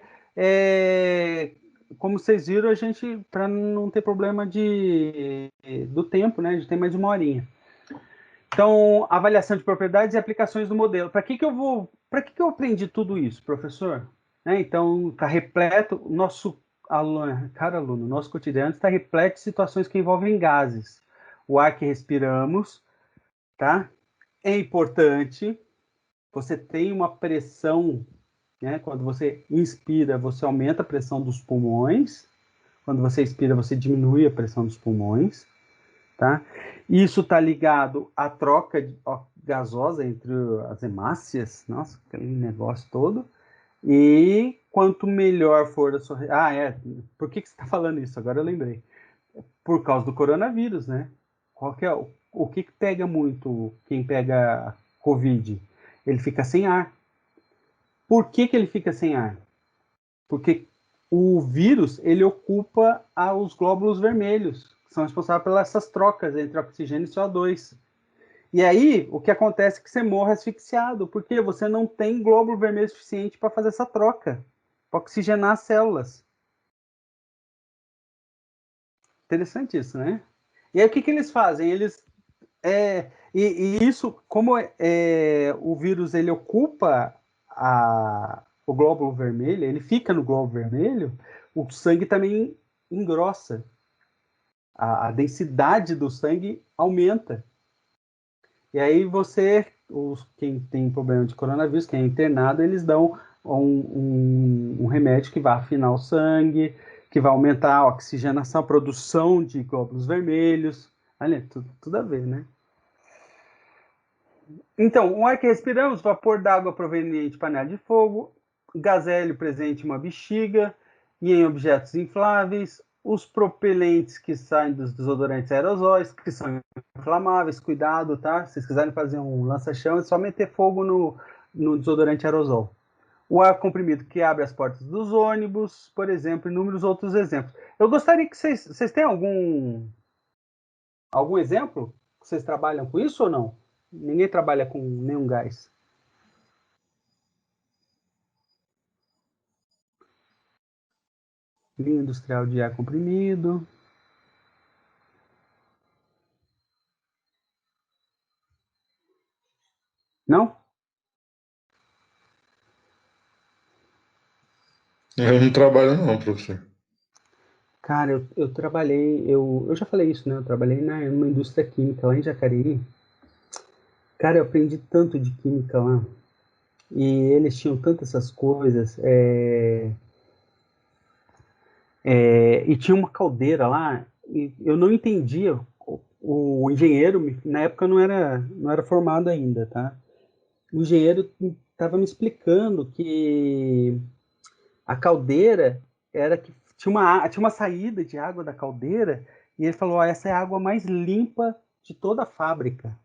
Speaker 1: como vocês viram, a gente, para não ter problema do tempo, né? A gente tem mais uma horinha. Então, avaliação de propriedades e aplicações do modelo. Para que eu aprendi tudo isso, professor? Então, está repleto, nosso cotidiano está repleto de situações que envolvem gases. O ar que respiramos, tá? É importante. Você tem uma pressão, né? Quando você inspira, você aumenta a pressão dos pulmões. Quando você expira, você diminui a pressão dos pulmões. Tá? Isso está ligado à troca gasosa entre as hemácias, nossa, aquele negócio todo. E quanto melhor for a sua. Por que você está falando isso? Agora eu lembrei. Por causa do coronavírus, né? Qual que é o que pega muito quem pega Covid? Ele fica sem ar. Por que ele fica sem ar? Porque o vírus ele ocupa os glóbulos vermelhos, que são responsáveis pelas essas trocas entre oxigênio e CO2. E aí, o que acontece é que você morre asfixiado, porque você não tem glóbulo vermelho suficiente para fazer essa troca, para oxigenar as células. Interessante isso, né? E aí, o que eles fazem? E isso, como o vírus ele ocupa o glóbulo vermelho, ele fica no glóbulo vermelho, o sangue também engrossa. A densidade do sangue aumenta. E aí quem tem problema de coronavírus, quem é internado, eles dão um remédio que vai afinar o sangue, que vai aumentar a oxigenação, a produção de glóbulos vermelhos. Olha, tudo a ver, né? Então, o ar que respiramos, vapor d'água proveniente de panela de fogo, gás hélio presente em uma bexiga e em objetos infláveis, os propelentes que saem dos desodorantes aerosóis, que são inflamáveis, cuidado, tá? Se vocês quiserem fazer um lança-chamas, é só meter fogo no desodorante aerosol. O ar comprimido que abre as portas dos ônibus, por exemplo, inúmeros outros exemplos. Eu gostaria que vocês têm algum exemplo? Vocês trabalham com isso ou não? Ninguém trabalha com nenhum gás. Linha industrial de ar comprimido. Não?
Speaker 3: Eu não trabalho não, professor.
Speaker 1: Cara, eu trabalhei, eu já falei isso, né? Eu trabalhei numa indústria química lá em Jacareí. Cara, eu aprendi tanto de química lá. E eles tinham tantas essas coisas. E tinha uma caldeira lá, e eu não entendia. O engenheiro, na época, não era formado ainda, tá? O engenheiro estava me explicando que a caldeira era que tinha uma saída de água da caldeira, e ele falou: essa é a água mais limpa de toda a fábrica.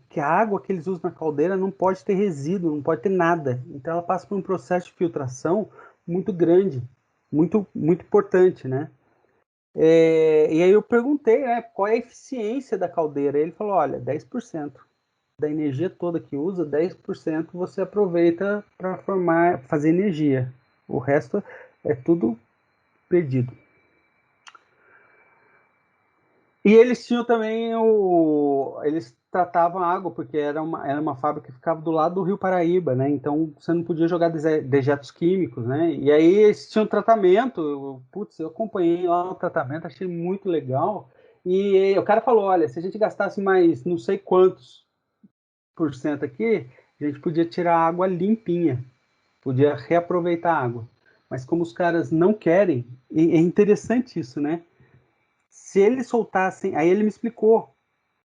Speaker 1: Que a água que eles usam na caldeira não pode ter resíduo, não pode ter nada. Então ela passa por um processo de filtração muito grande, muito, muito importante, né? E aí eu perguntei, né, qual é a eficiência da caldeira. Ele falou: olha, 10% da energia toda que usa, 10% você aproveita para fazer energia. O resto é tudo perdido. E eles tinham também eles tratavam a água, porque era uma fábrica que ficava do lado do Rio Paraíba, né? Então você não podia jogar dejetos químicos, né? E aí eles tinham tratamento. Eu acompanhei lá o tratamento, achei muito legal. E o cara falou: olha, se a gente gastasse mais não sei quantos por cento aqui, a gente podia tirar a água limpinha, podia reaproveitar a água. Mas como os caras não querem, e é interessante isso, né? Se eles soltassem, aí ele me explicou,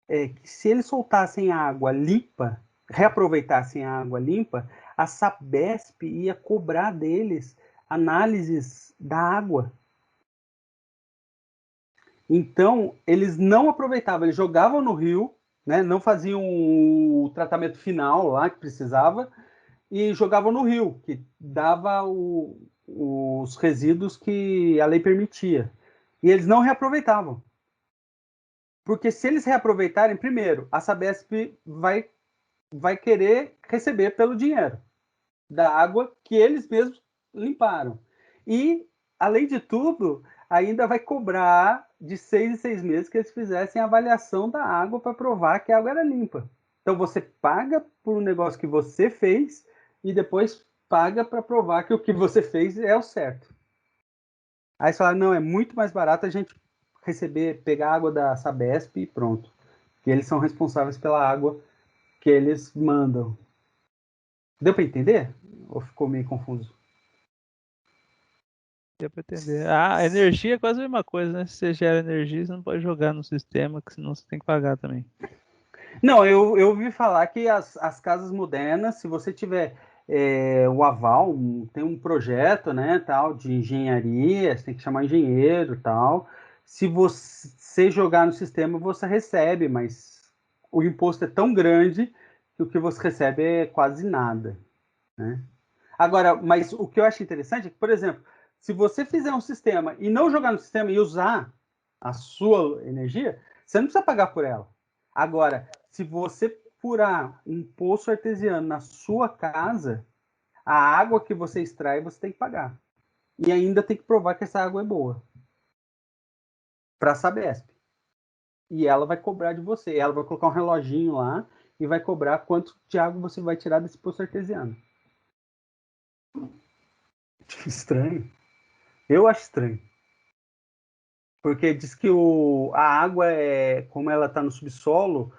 Speaker 1: que se eles soltassem a água limpa, reaproveitassem a água limpa, a Sabesp ia cobrar deles análises da água. Então, eles não aproveitavam, eles jogavam no rio, né, não faziam o tratamento final lá que precisava, e jogavam no rio, que dava os resíduos que a lei permitia. E eles não reaproveitavam. Porque se eles reaproveitarem, primeiro, a Sabesp vai querer receber pelo dinheiro da água que eles mesmos limparam. E, além de tudo, ainda vai cobrar de 6 em 6 meses que eles fizessem a avaliação da água para provar que a água era limpa. Então você paga por um negócio que você fez e depois paga para provar que o que você fez é o certo. Aí você fala: não, é muito mais barato a gente pegar a água da Sabesp e pronto. Que eles são responsáveis pela água que eles mandam. Deu para entender? Ou ficou meio confuso?
Speaker 2: Deu pra entender. A energia é quase a mesma coisa, né? Se você gera energia, você não pode jogar no sistema, que senão você tem que pagar também.
Speaker 1: Não, eu ouvi falar que as casas modernas, se você tiver o aval, tem um projeto, né, tal, de engenharia, você tem que chamar engenheiro, tal. Se você jogar no sistema, você recebe, mas o imposto é tão grande que o que você recebe é quase nada, né? Agora, mas o que eu acho interessante é que, por exemplo, se você fizer um sistema e não jogar no sistema e usar a sua energia, você não precisa pagar por ela. Agora, se você furar um poço artesiano na sua casa, a água que você extrai, você tem que pagar. E ainda tem que provar que essa água é boa para a Sabesp. E ela vai cobrar de você. Ela vai colocar um reloginho lá e vai cobrar quanto de água você vai tirar desse poço artesiano. Estranho. Eu acho estranho. Porque diz que a água, como ela está no subsolo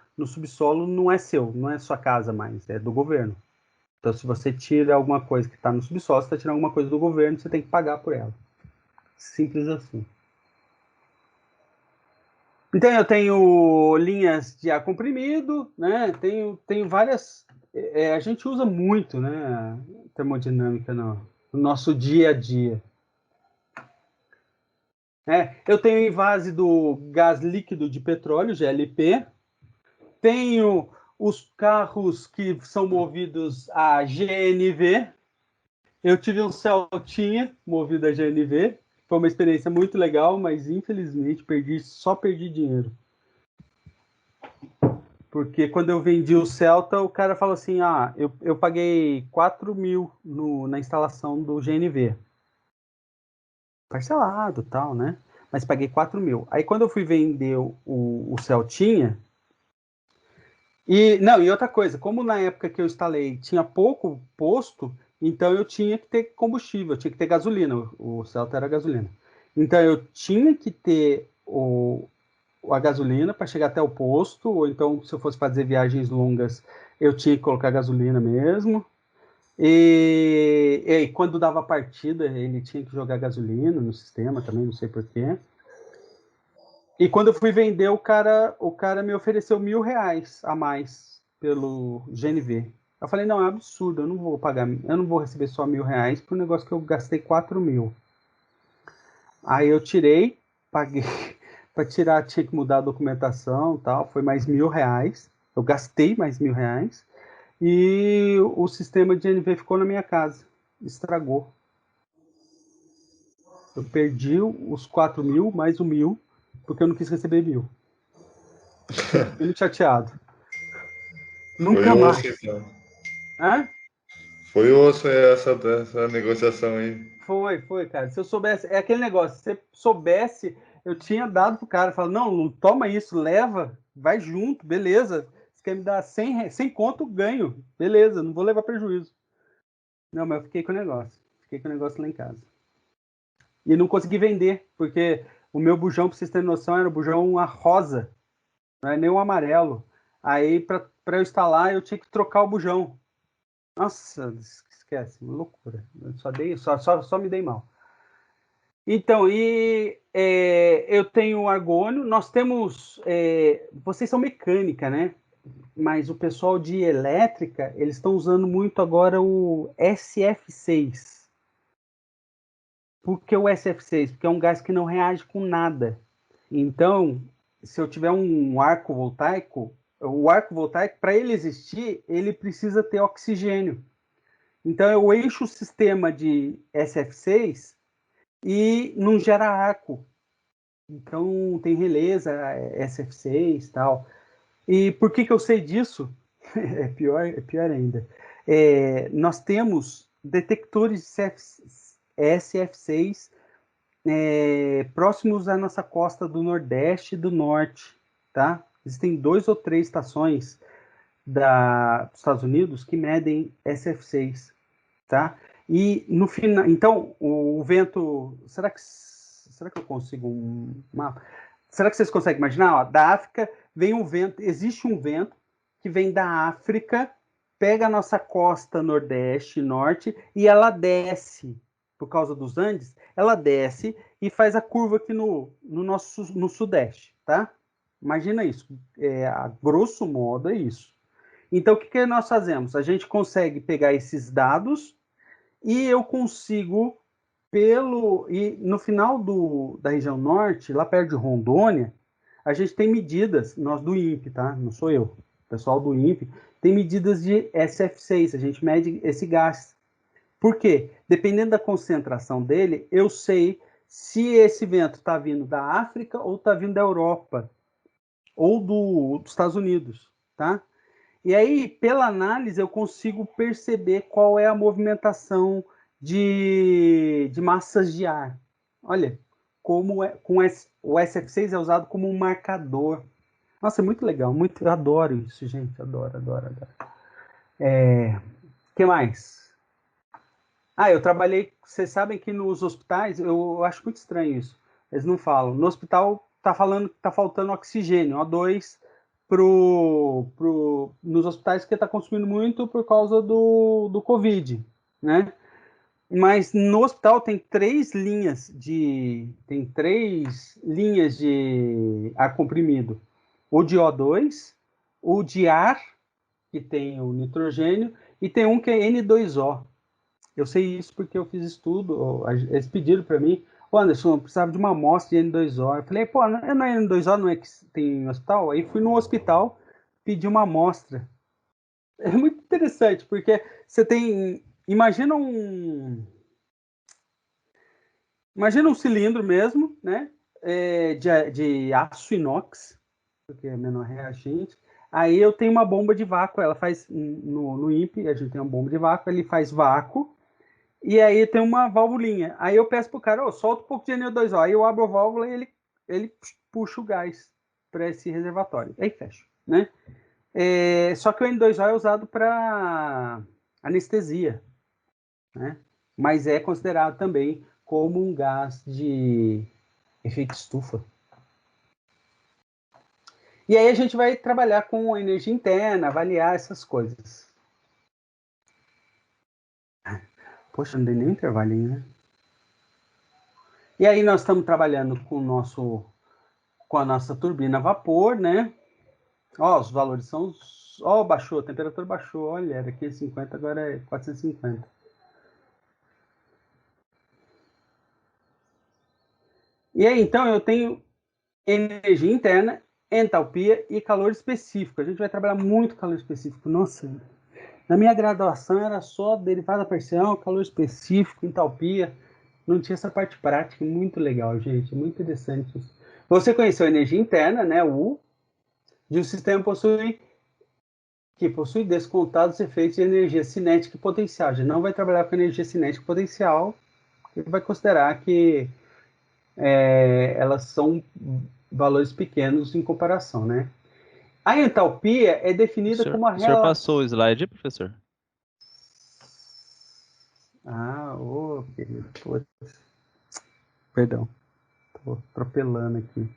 Speaker 1: não é seu, não é sua casa mais, é do governo. Então, se você tira alguma coisa que está no subsolo, você está tirando alguma coisa do governo, você tem que pagar por ela. Simples assim. Então, eu tenho linhas de ar comprimido, né? Tenho várias. A gente usa muito, né? A termodinâmica no nosso dia a dia. Eu tenho invase do gás líquido de petróleo, GLP. Tenho os carros que são movidos a GNV. Eu tive um Celtinha movido a GNV. Foi uma experiência muito legal, mas infelizmente só perdi dinheiro. Porque quando eu vendi o Celta, o cara falou assim: eu paguei 4 mil na instalação do GNV. parcelado e tal, né? Mas paguei 4 mil. Aí quando eu fui vender o Celtinha, e outra coisa, como na época que eu instalei tinha pouco posto, então eu tinha que ter combustível, eu tinha que ter gasolina, o Celta era gasolina. Então eu tinha que ter a gasolina para chegar até o posto, ou então se eu fosse fazer viagens longas, eu tinha que colocar gasolina mesmo. E quando dava partida, ele tinha que jogar gasolina no sistema também, não sei porquê. E quando eu fui vender, o cara me ofereceu R$ 1.000 a mais pelo GNV. Eu falei, não, é absurdo, eu não vou pagar, eu não vou receber só R$ 1.000 por um negócio que eu gastei 4 mil. Aí eu tirei, paguei, para tirar tinha que mudar a documentação e tal, foi mais R$ 1.000. Eu gastei mais R$ 1.000 e o sistema de GNV ficou na minha casa, estragou. Eu perdi os 4 mil, mais o 1.000, porque eu não quis receber 1.000. Fiquei muito chateado.
Speaker 3: Foi
Speaker 1: Nunca
Speaker 3: osso,
Speaker 1: mais.
Speaker 3: então.
Speaker 1: Hã?
Speaker 3: Foi osso essa negociação aí.
Speaker 1: Foi, cara. Se eu soubesse, é aquele negócio, se você soubesse, eu tinha dado pro cara, falava, não toma isso, leva, vai junto, beleza. Você quer me dar 100 conto, ganho, beleza, não vou levar prejuízo. Não, mas eu fiquei com o negócio lá em casa. E não consegui vender, porque o meu bujão, pra vocês terem noção, era o bujão a rosa, não é nem o amarelo. Aí, pra eu instalar, eu tinha que trocar o bujão. Nossa, esquece, loucura. Eu só me dei mal. Então, eu tenho argônio, nós temos. Vocês são mecânica, né? Mas o pessoal de elétrica, eles estão usando muito agora o SF6. Por que o SF6? Porque é um gás que não reage com nada. Então, se eu tiver um arco voltaico, o arco voltaico, para ele existir, ele precisa ter oxigênio. Então, eu encho o sistema de SF6 e não gera arco. Então, tem releza, SF6 e tal. E por que eu sei disso? É pior ainda. Nós temos detectores SF6 próximos à nossa costa do Nordeste e do Norte, tá? Existem 2 ou 3 estações dos Estados Unidos que medem SF6, tá? E no final, então, o vento, será que eu consigo um mapa? Será que vocês conseguem imaginar? Ó, da África vem um vento, existe um vento que vem da África, pega a nossa costa nordeste e norte e ela desce, por causa dos Andes, ela desce e faz a curva aqui no sudeste, tá? Imagina isso. A grosso modo é isso. Então, o que nós fazemos? A gente consegue pegar esses dados e eu consigo, e no final da região norte, lá perto de Rondônia, a gente tem medidas, nós do INPE, tá? Não sou eu, o pessoal do INPE, tem medidas de SF6, a gente mede esse gás. Por quê? Dependendo da concentração dele, eu sei se esse vento está vindo da África ou está vindo da Europa, ou dos Estados Unidos, tá? E aí, pela análise, eu consigo perceber qual é a movimentação de massas de ar. Olha, o SF6 é usado como um marcador. Nossa, é muito legal, eu adoro isso, gente, adoro. O que mais? Eu trabalhei, vocês sabem que nos hospitais, eu acho muito estranho isso, eles não falam. No hospital tá falando que tá faltando oxigênio, O2, nos hospitais que está consumindo muito por causa do Covid, né? Mas no hospital tem três linhas de ar comprimido. O de O2, o de ar, que tem o nitrogênio, e tem um que é N2O. Eu sei isso porque eu fiz estudo, eles pediram para mim, Anderson, eu precisava de uma amostra de N2O. Eu falei, pô, não é N2O, não é que tem no hospital? Aí fui no hospital, pedi uma amostra. É muito interessante, porque você tem, imagina um cilindro mesmo, né, de aço inox, porque é menor reagente. Aí eu tenho uma bomba de vácuo, ela faz, no INPE, a gente tem uma bomba de vácuo, ele faz vácuo, E aí tem uma válvulinha. Aí eu peço pro cara, solta um pouco de NO2, aí eu abro a válvula e ele puxa o gás para esse reservatório. Aí fecha, né? Só que o N2O é usado para anestesia, né? Mas é considerado também como um gás de efeito estufa. E aí a gente vai trabalhar com energia interna, avaliar essas coisas. Poxa, não dei nem um intervalinho, né? E aí nós estamos trabalhando com a nossa turbina a vapor, né? Os valores são... baixou, a temperatura baixou. Olha, era 550, agora é 450. E aí, então, eu tenho energia interna, entalpia e calor específico. A gente vai trabalhar muito calor específico. Nossa, na minha graduação era só derivada parcial, calor específico, entalpia. Não tinha essa parte prática. Muito legal, gente. Muito interessante isso. Você conheceu a energia interna, né? O U, de um sistema que possui descontados efeitos de energia cinética e potencial. A gente não vai trabalhar com energia cinética e potencial, porque vai considerar que elas são valores pequenos em comparação, né? A entalpia é definida como a
Speaker 2: O senhor
Speaker 1: relação...
Speaker 2: passou o slide, professor?
Speaker 1: Querido, perdão, estou atropelando aqui.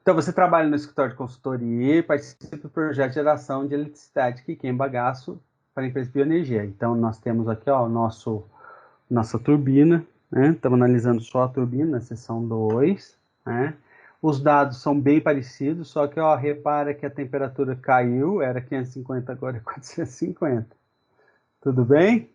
Speaker 1: Então, você trabalha no escritório de consultoria e participa do projeto de geração de eletricidade que queima bagaço para a empresa de bioenergia. Então, nós temos aqui nossa turbina, né? Estamos analisando só a turbina, na seção 2, né? Os dados são bem parecidos, só que repara que a temperatura caiu, era 550, agora é 450. Tudo bem?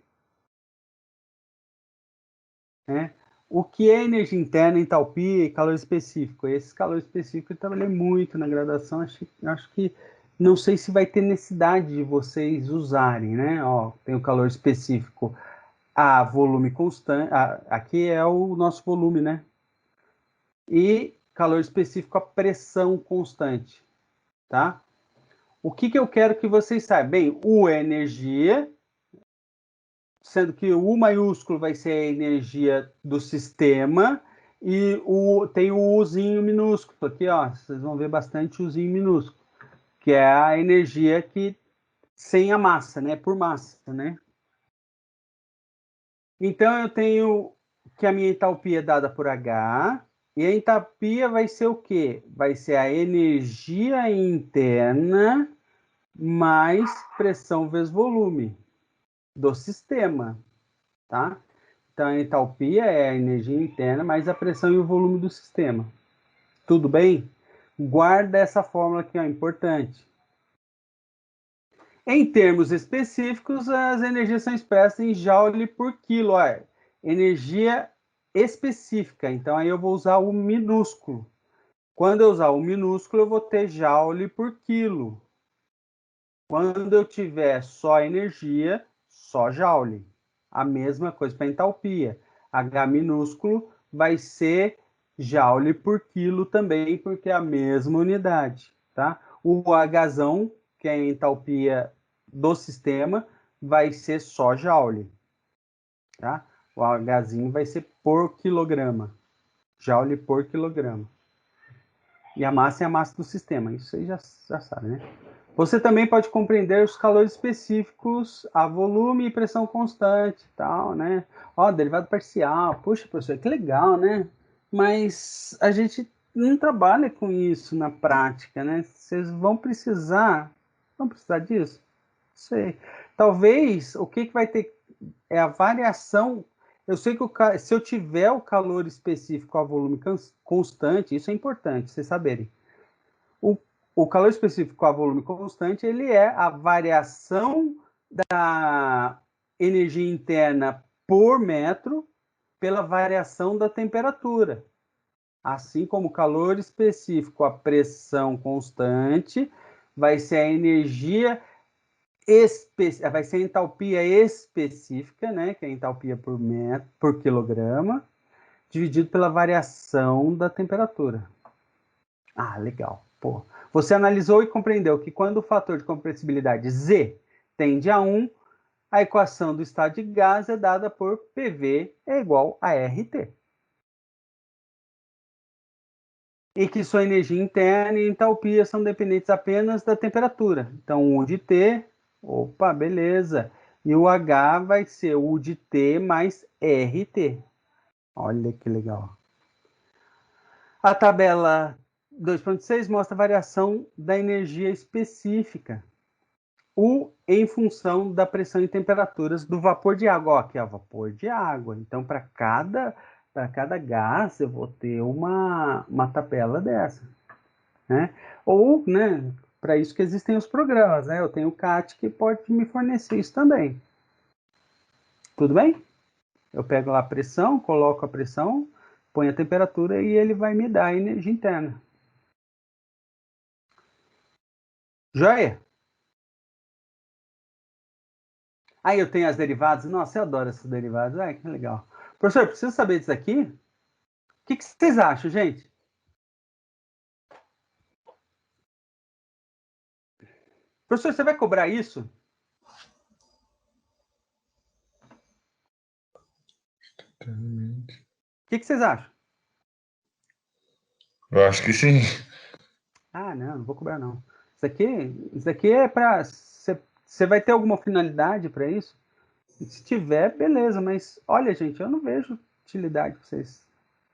Speaker 1: O que é energia interna, entalpia e calor específico? Esse calor específico eu trabalhei muito na graduação, acho que não sei se vai ter necessidade de vocês usarem, né? Tem o calor específico a volume constante, aqui é o nosso volume, né? E calor específico a pressão constante, tá? O que eu quero que vocês saibam? Bem, U é energia, sendo que o U maiúsculo vai ser a energia do sistema e tem o Uzinho minúsculo aqui, vocês vão ver bastante Uzinho minúsculo, que é a energia que sem a massa, né? Por massa, né? Então eu tenho que a minha entalpia é dada por H, e a entalpia vai ser o quê? Vai ser a energia interna mais pressão vezes volume do sistema, tá? Então, a entalpia é a energia interna mais a pressão e o volume do sistema. Tudo bem? Guarda essa fórmula aqui, importante. Em termos específicos, as energias são expressas em joule por quilo. Energia específica. Então, aí eu vou usar o minúsculo. Quando eu usar o minúsculo, eu vou ter joule por quilo. Quando eu tiver só energia, só joule. A mesma coisa para entalpia. H minúsculo vai ser joule por quilo também, porque é a mesma unidade, tá? O Hzão, que é a entalpia do sistema, vai ser só joule, tá? O Hzinho vai ser por quilograma, joule por quilograma. E a massa é a massa do sistema, isso você já sabe, né? Você também pode compreender os calores específicos a volume e pressão constante, tal, né? Derivado parcial. Puxa, professor, que legal, né? Mas a gente não trabalha com isso na prática, né? Vocês vão precisar disso? Não sei. Talvez o que vai ter é a variação. Eu sei que se eu tiver o calor específico a volume constante, isso é importante vocês saberem. O calor específico a volume constante, ele é a variação da energia interna por metro pela variação da temperatura. Assim como o calor específico a pressão constante vai ser a energia vai ser a entalpia específica, né, que é a entalpia por metro, por quilograma, dividido pela variação da temperatura. Legal. Você analisou e compreendeu que quando o fator de compressibilidade Z tende a 1, a equação do estado de gás é dada por PV é igual a RT. E que sua energia interna e entalpia são dependentes apenas da temperatura. Então, U de T, opa, beleza. E o H vai ser U de T mais RT. Olha que legal. A tabela 2.6 mostra a variação da energia específica. U em função da pressão e temperaturas do vapor de água. Ó, aqui é o vapor de água. Então, para cada gás, eu vou ter uma tabela dessa. Né? Ou, né, para isso que existem os programas. Né? Eu tenho o CAT que pode me fornecer isso também. Tudo bem? Eu pego lá a pressão, coloco a pressão, ponho a temperatura e ele vai me dar a energia interna. Joia? Aí eu tenho as derivadas. Nossa, eu adoro essas derivadas. Ai, que legal. Professor, preciso saber disso aqui? O que vocês acham, gente? Professor, você vai cobrar isso? O que vocês acham?
Speaker 3: Eu acho que sim.
Speaker 1: Ah, não vou cobrar não. Isso aqui é para... Você vai ter alguma finalidade para isso? Se tiver, beleza, mas olha, gente, eu não vejo utilidade para vocês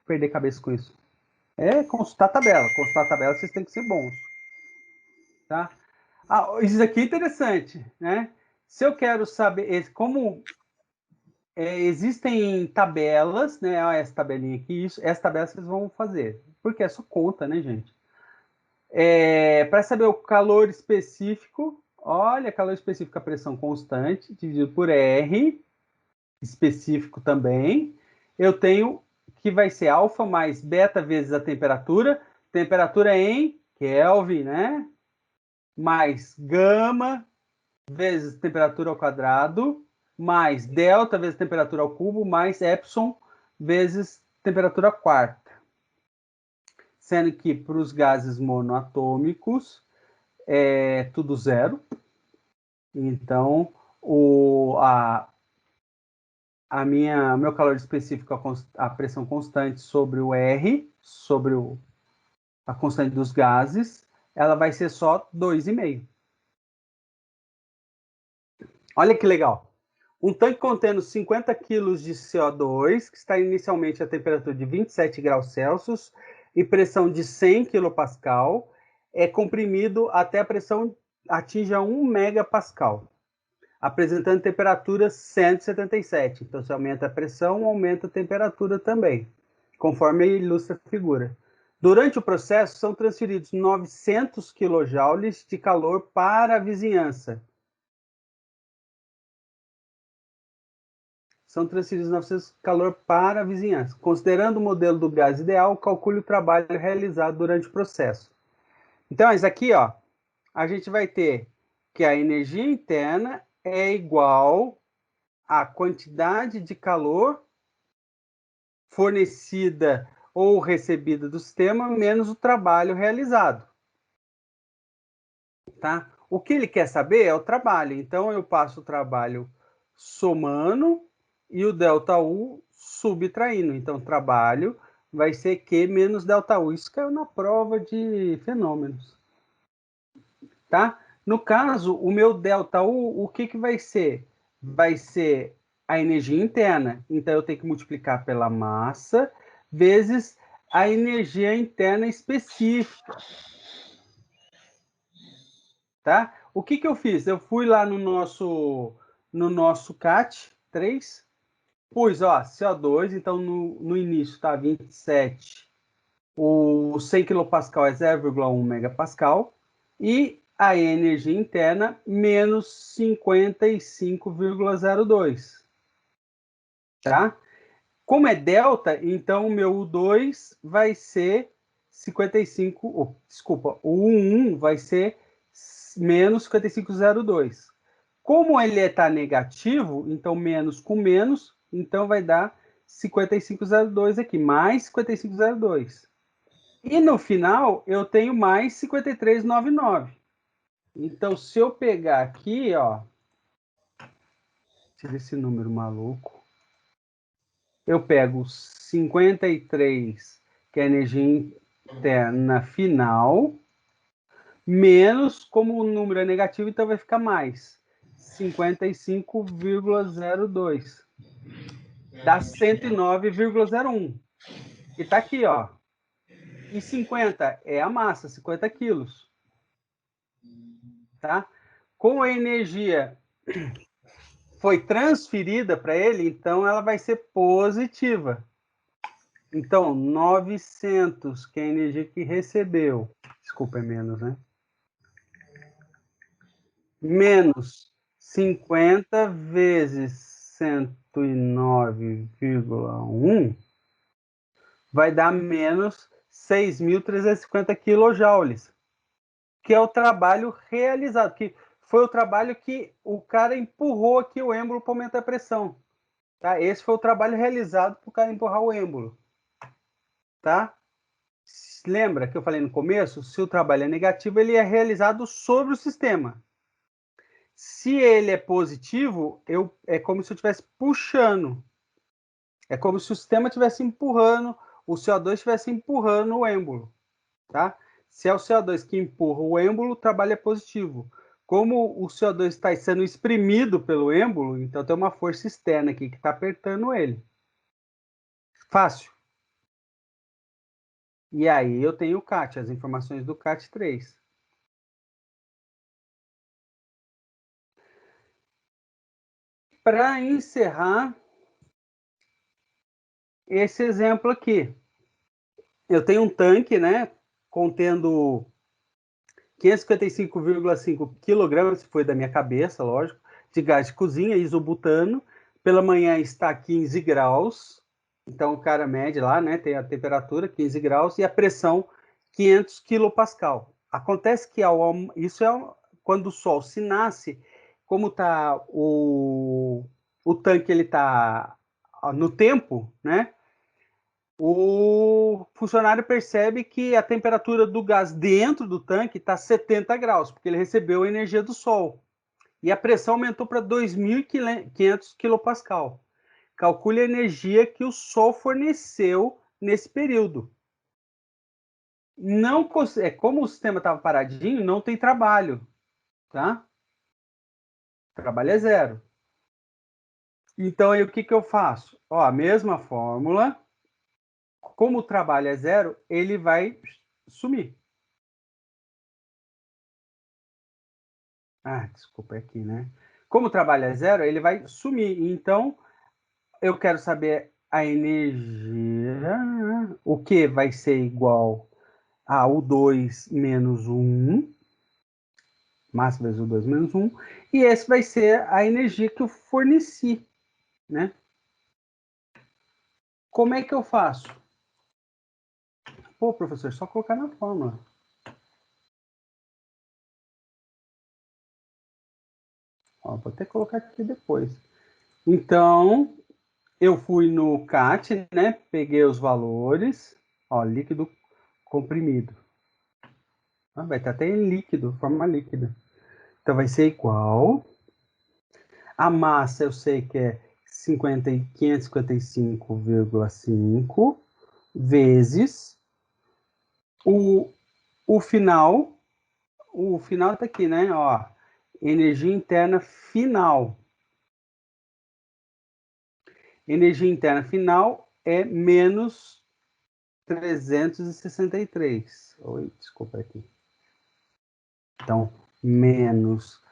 Speaker 1: perder cabeça com isso. É consultar a tabela. Consultar a tabela, vocês têm que ser bons. Tá? Ah, isso aqui é interessante, né? Se eu quero saber como existem tabelas, né? Olha essa tabelinha aqui, essa tabela vocês vão fazer, porque é só conta, né, gente? Para saber o calor específico, olha, calor específico, a pressão constante, dividido por R, específico também, eu tenho que vai ser alfa mais beta vezes a temperatura em Kelvin, né? Mais gama vezes temperatura ao quadrado, mais delta vezes temperatura ao cubo, mais epsilon vezes temperatura quarta. Sendo que para os gases monoatômicos é tudo zero. Então, meu calor específico, a pressão constante sobre o R, sobre a constante dos gases, ela vai ser só 2,5. Olha que legal. Um tanque contendo 50 kg de CO2, que está inicialmente a temperatura de 27 graus Celsius e pressão de 100 kPa, é comprimido até a pressão atinja 1 megapascal, apresentando temperatura 177. Então, se aumenta a pressão, aumenta a temperatura também, conforme ilustra a figura. Durante o processo, são transferidos 900 kJ de calor para a vizinhança. São transferidos 900 calor para a vizinhança. Considerando o modelo do gás ideal, calcule o trabalho realizado durante o processo. Então, isso aqui, ó, a gente vai ter que a energia interna é igual à quantidade de calor fornecida ou recebida do sistema menos o trabalho realizado. Tá? O que ele quer saber é o trabalho. Então, eu passo o trabalho somando e o ΔU subtraindo. Então, trabalho vai ser Q menos ΔU. Isso caiu na prova de fenômenos. Tá? No caso, o meu ΔU, o que vai ser? Vai ser a energia interna. Então, eu tenho que multiplicar pela massa vezes a energia interna específica. Tá? O que eu fiz? Eu fui lá no nosso CAT 3, pus, ó, CO2, então no início tá 27, o 100 kPa é 0,1 megapascal, e a energia interna menos 55,02. Tá? Como é delta, então o meu U2 vai ser 55, desculpa, o U1 vai ser menos 55,02. Como ele está negativo, então menos com menos, então vai dar 55,02 aqui, mais 55,02. E no final, eu tenho mais 53,99. Então, se eu pegar aqui, ó, tira esse número maluco. Eu pego 53, que é a energia interna final, menos, como o número é negativo, então vai ficar mais. 55,02. Dá 109,01. E tá aqui, ó. E 50 é a massa, 50 quilos. Tá? Com a energia foi transferida para ele, então ela vai ser positiva. Então, 900, que é a energia que recebeu. Desculpa, é menos, né? Menos 50 vezes 109,1 vai dar menos 6.350 quilojoules, que é o trabalho realizado, que foi o trabalho que o cara empurrou aqui o êmbolo para aumentar a pressão. Tá? Esse foi o trabalho realizado para o cara empurrar o êmbolo. Tá? Lembra que eu falei no começo? Se o trabalho é negativo, ele é realizado sobre o sistema. Se ele é positivo, é como se eu estivesse puxando. É como se o sistema estivesse empurrando, o CO2 estivesse empurrando o êmbolo. Tá? Se é o CO2 que empurra o êmbolo, o trabalho é positivo. Como o CO2 está sendo exprimido pelo êmbolo, então tem uma força externa aqui que está apertando ele. Fácil. E aí eu tenho o CAT, as informações do CAT 3. Para encerrar esse exemplo aqui, eu tenho um tanque, né, contendo 555,5 kg, se foi da minha cabeça, lógico, de gás de cozinha, isobutano. Pela manhã está 15 graus, então o cara mede lá, né, tem a temperatura, 15 graus, e a pressão, 500 kPa. Acontece que isso é quando o sol se nasce, como tá o tanque, ele tá no tempo, né, o funcionário percebe que a temperatura do gás dentro do tanque está 70 graus, porque ele recebeu a energia do sol. E a pressão aumentou para 2.500 kPa. Calcule a energia que o sol forneceu nesse período. Não, como o sistema estava paradinho, não tem trabalho. Tá? O trabalho é zero. Então, aí o que eu faço? Ó, a mesma fórmula. Como o trabalho é zero, ele vai sumir. Ah, desculpa, é aqui, né? Como o trabalho é zero, ele vai sumir. Então, eu quero saber a energia. O que vai ser igual a U2 menos 1. Máximo vezes U2 menos 1. E esse vai ser a energia que eu forneci, né? Como é que eu faço? Pô, professor, só colocar na fórmula. Ó, vou até colocar aqui depois. Então, eu fui no CAT, né? Peguei os valores. Ó, líquido comprimido. Ah, vai estar até em líquido, forma líquida. Então vai ser igual. A massa eu sei que é 555,5 vezes o final. O final tá aqui, né? Ó, energia interna final. Energia interna final é menos 363. Oi, desculpa aqui. Então, menos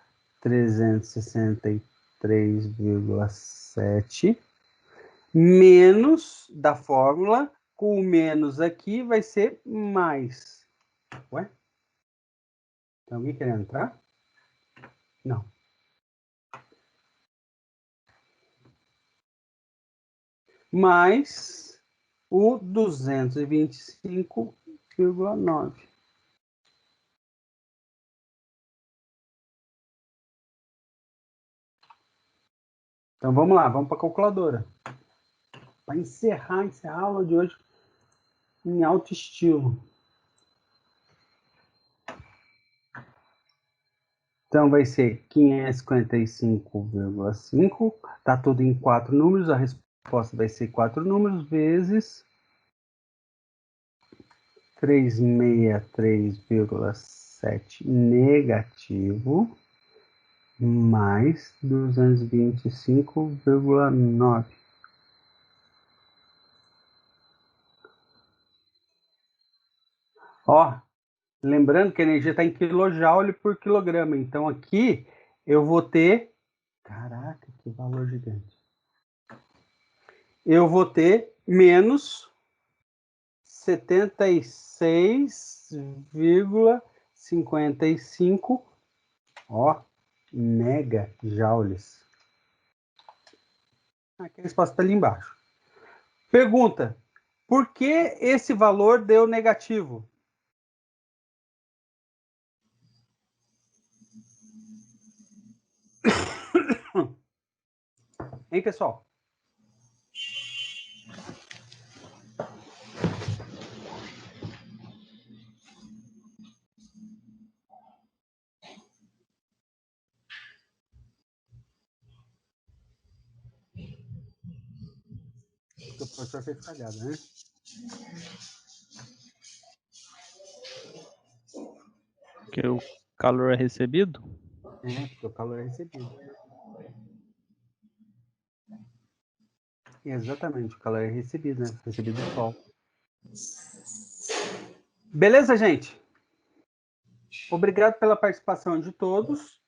Speaker 1: 363,7 menos da fórmula, com o menos aqui vai ser mais. Ué? Tem alguém querendo entrar? Não. Mais o 225,9. Então vamos lá, vamos para a calculadora. Para encerrar a aula de hoje em alto estilo. Então, vai ser 555,5. Está tudo em 4 números. A resposta vai ser 4 números vezes 363,7 negativo mais 225,9. Ó, lembrando que a energia está em kJ por quilograma. Então, aqui eu vou ter... Caraca, que valor gigante. Eu vou ter menos 76,55, ó, megajoules. Aqui a resposta está ali embaixo. Pergunta: por que esse valor deu negativo? Hein, pessoal? Porque o professor fez cagada, né?
Speaker 2: Que o calor é recebido?
Speaker 1: É, porque o calor é recebido. Exatamente, o calor é recebido, né? Recebido do sol. Beleza, gente? Obrigado pela participação de todos.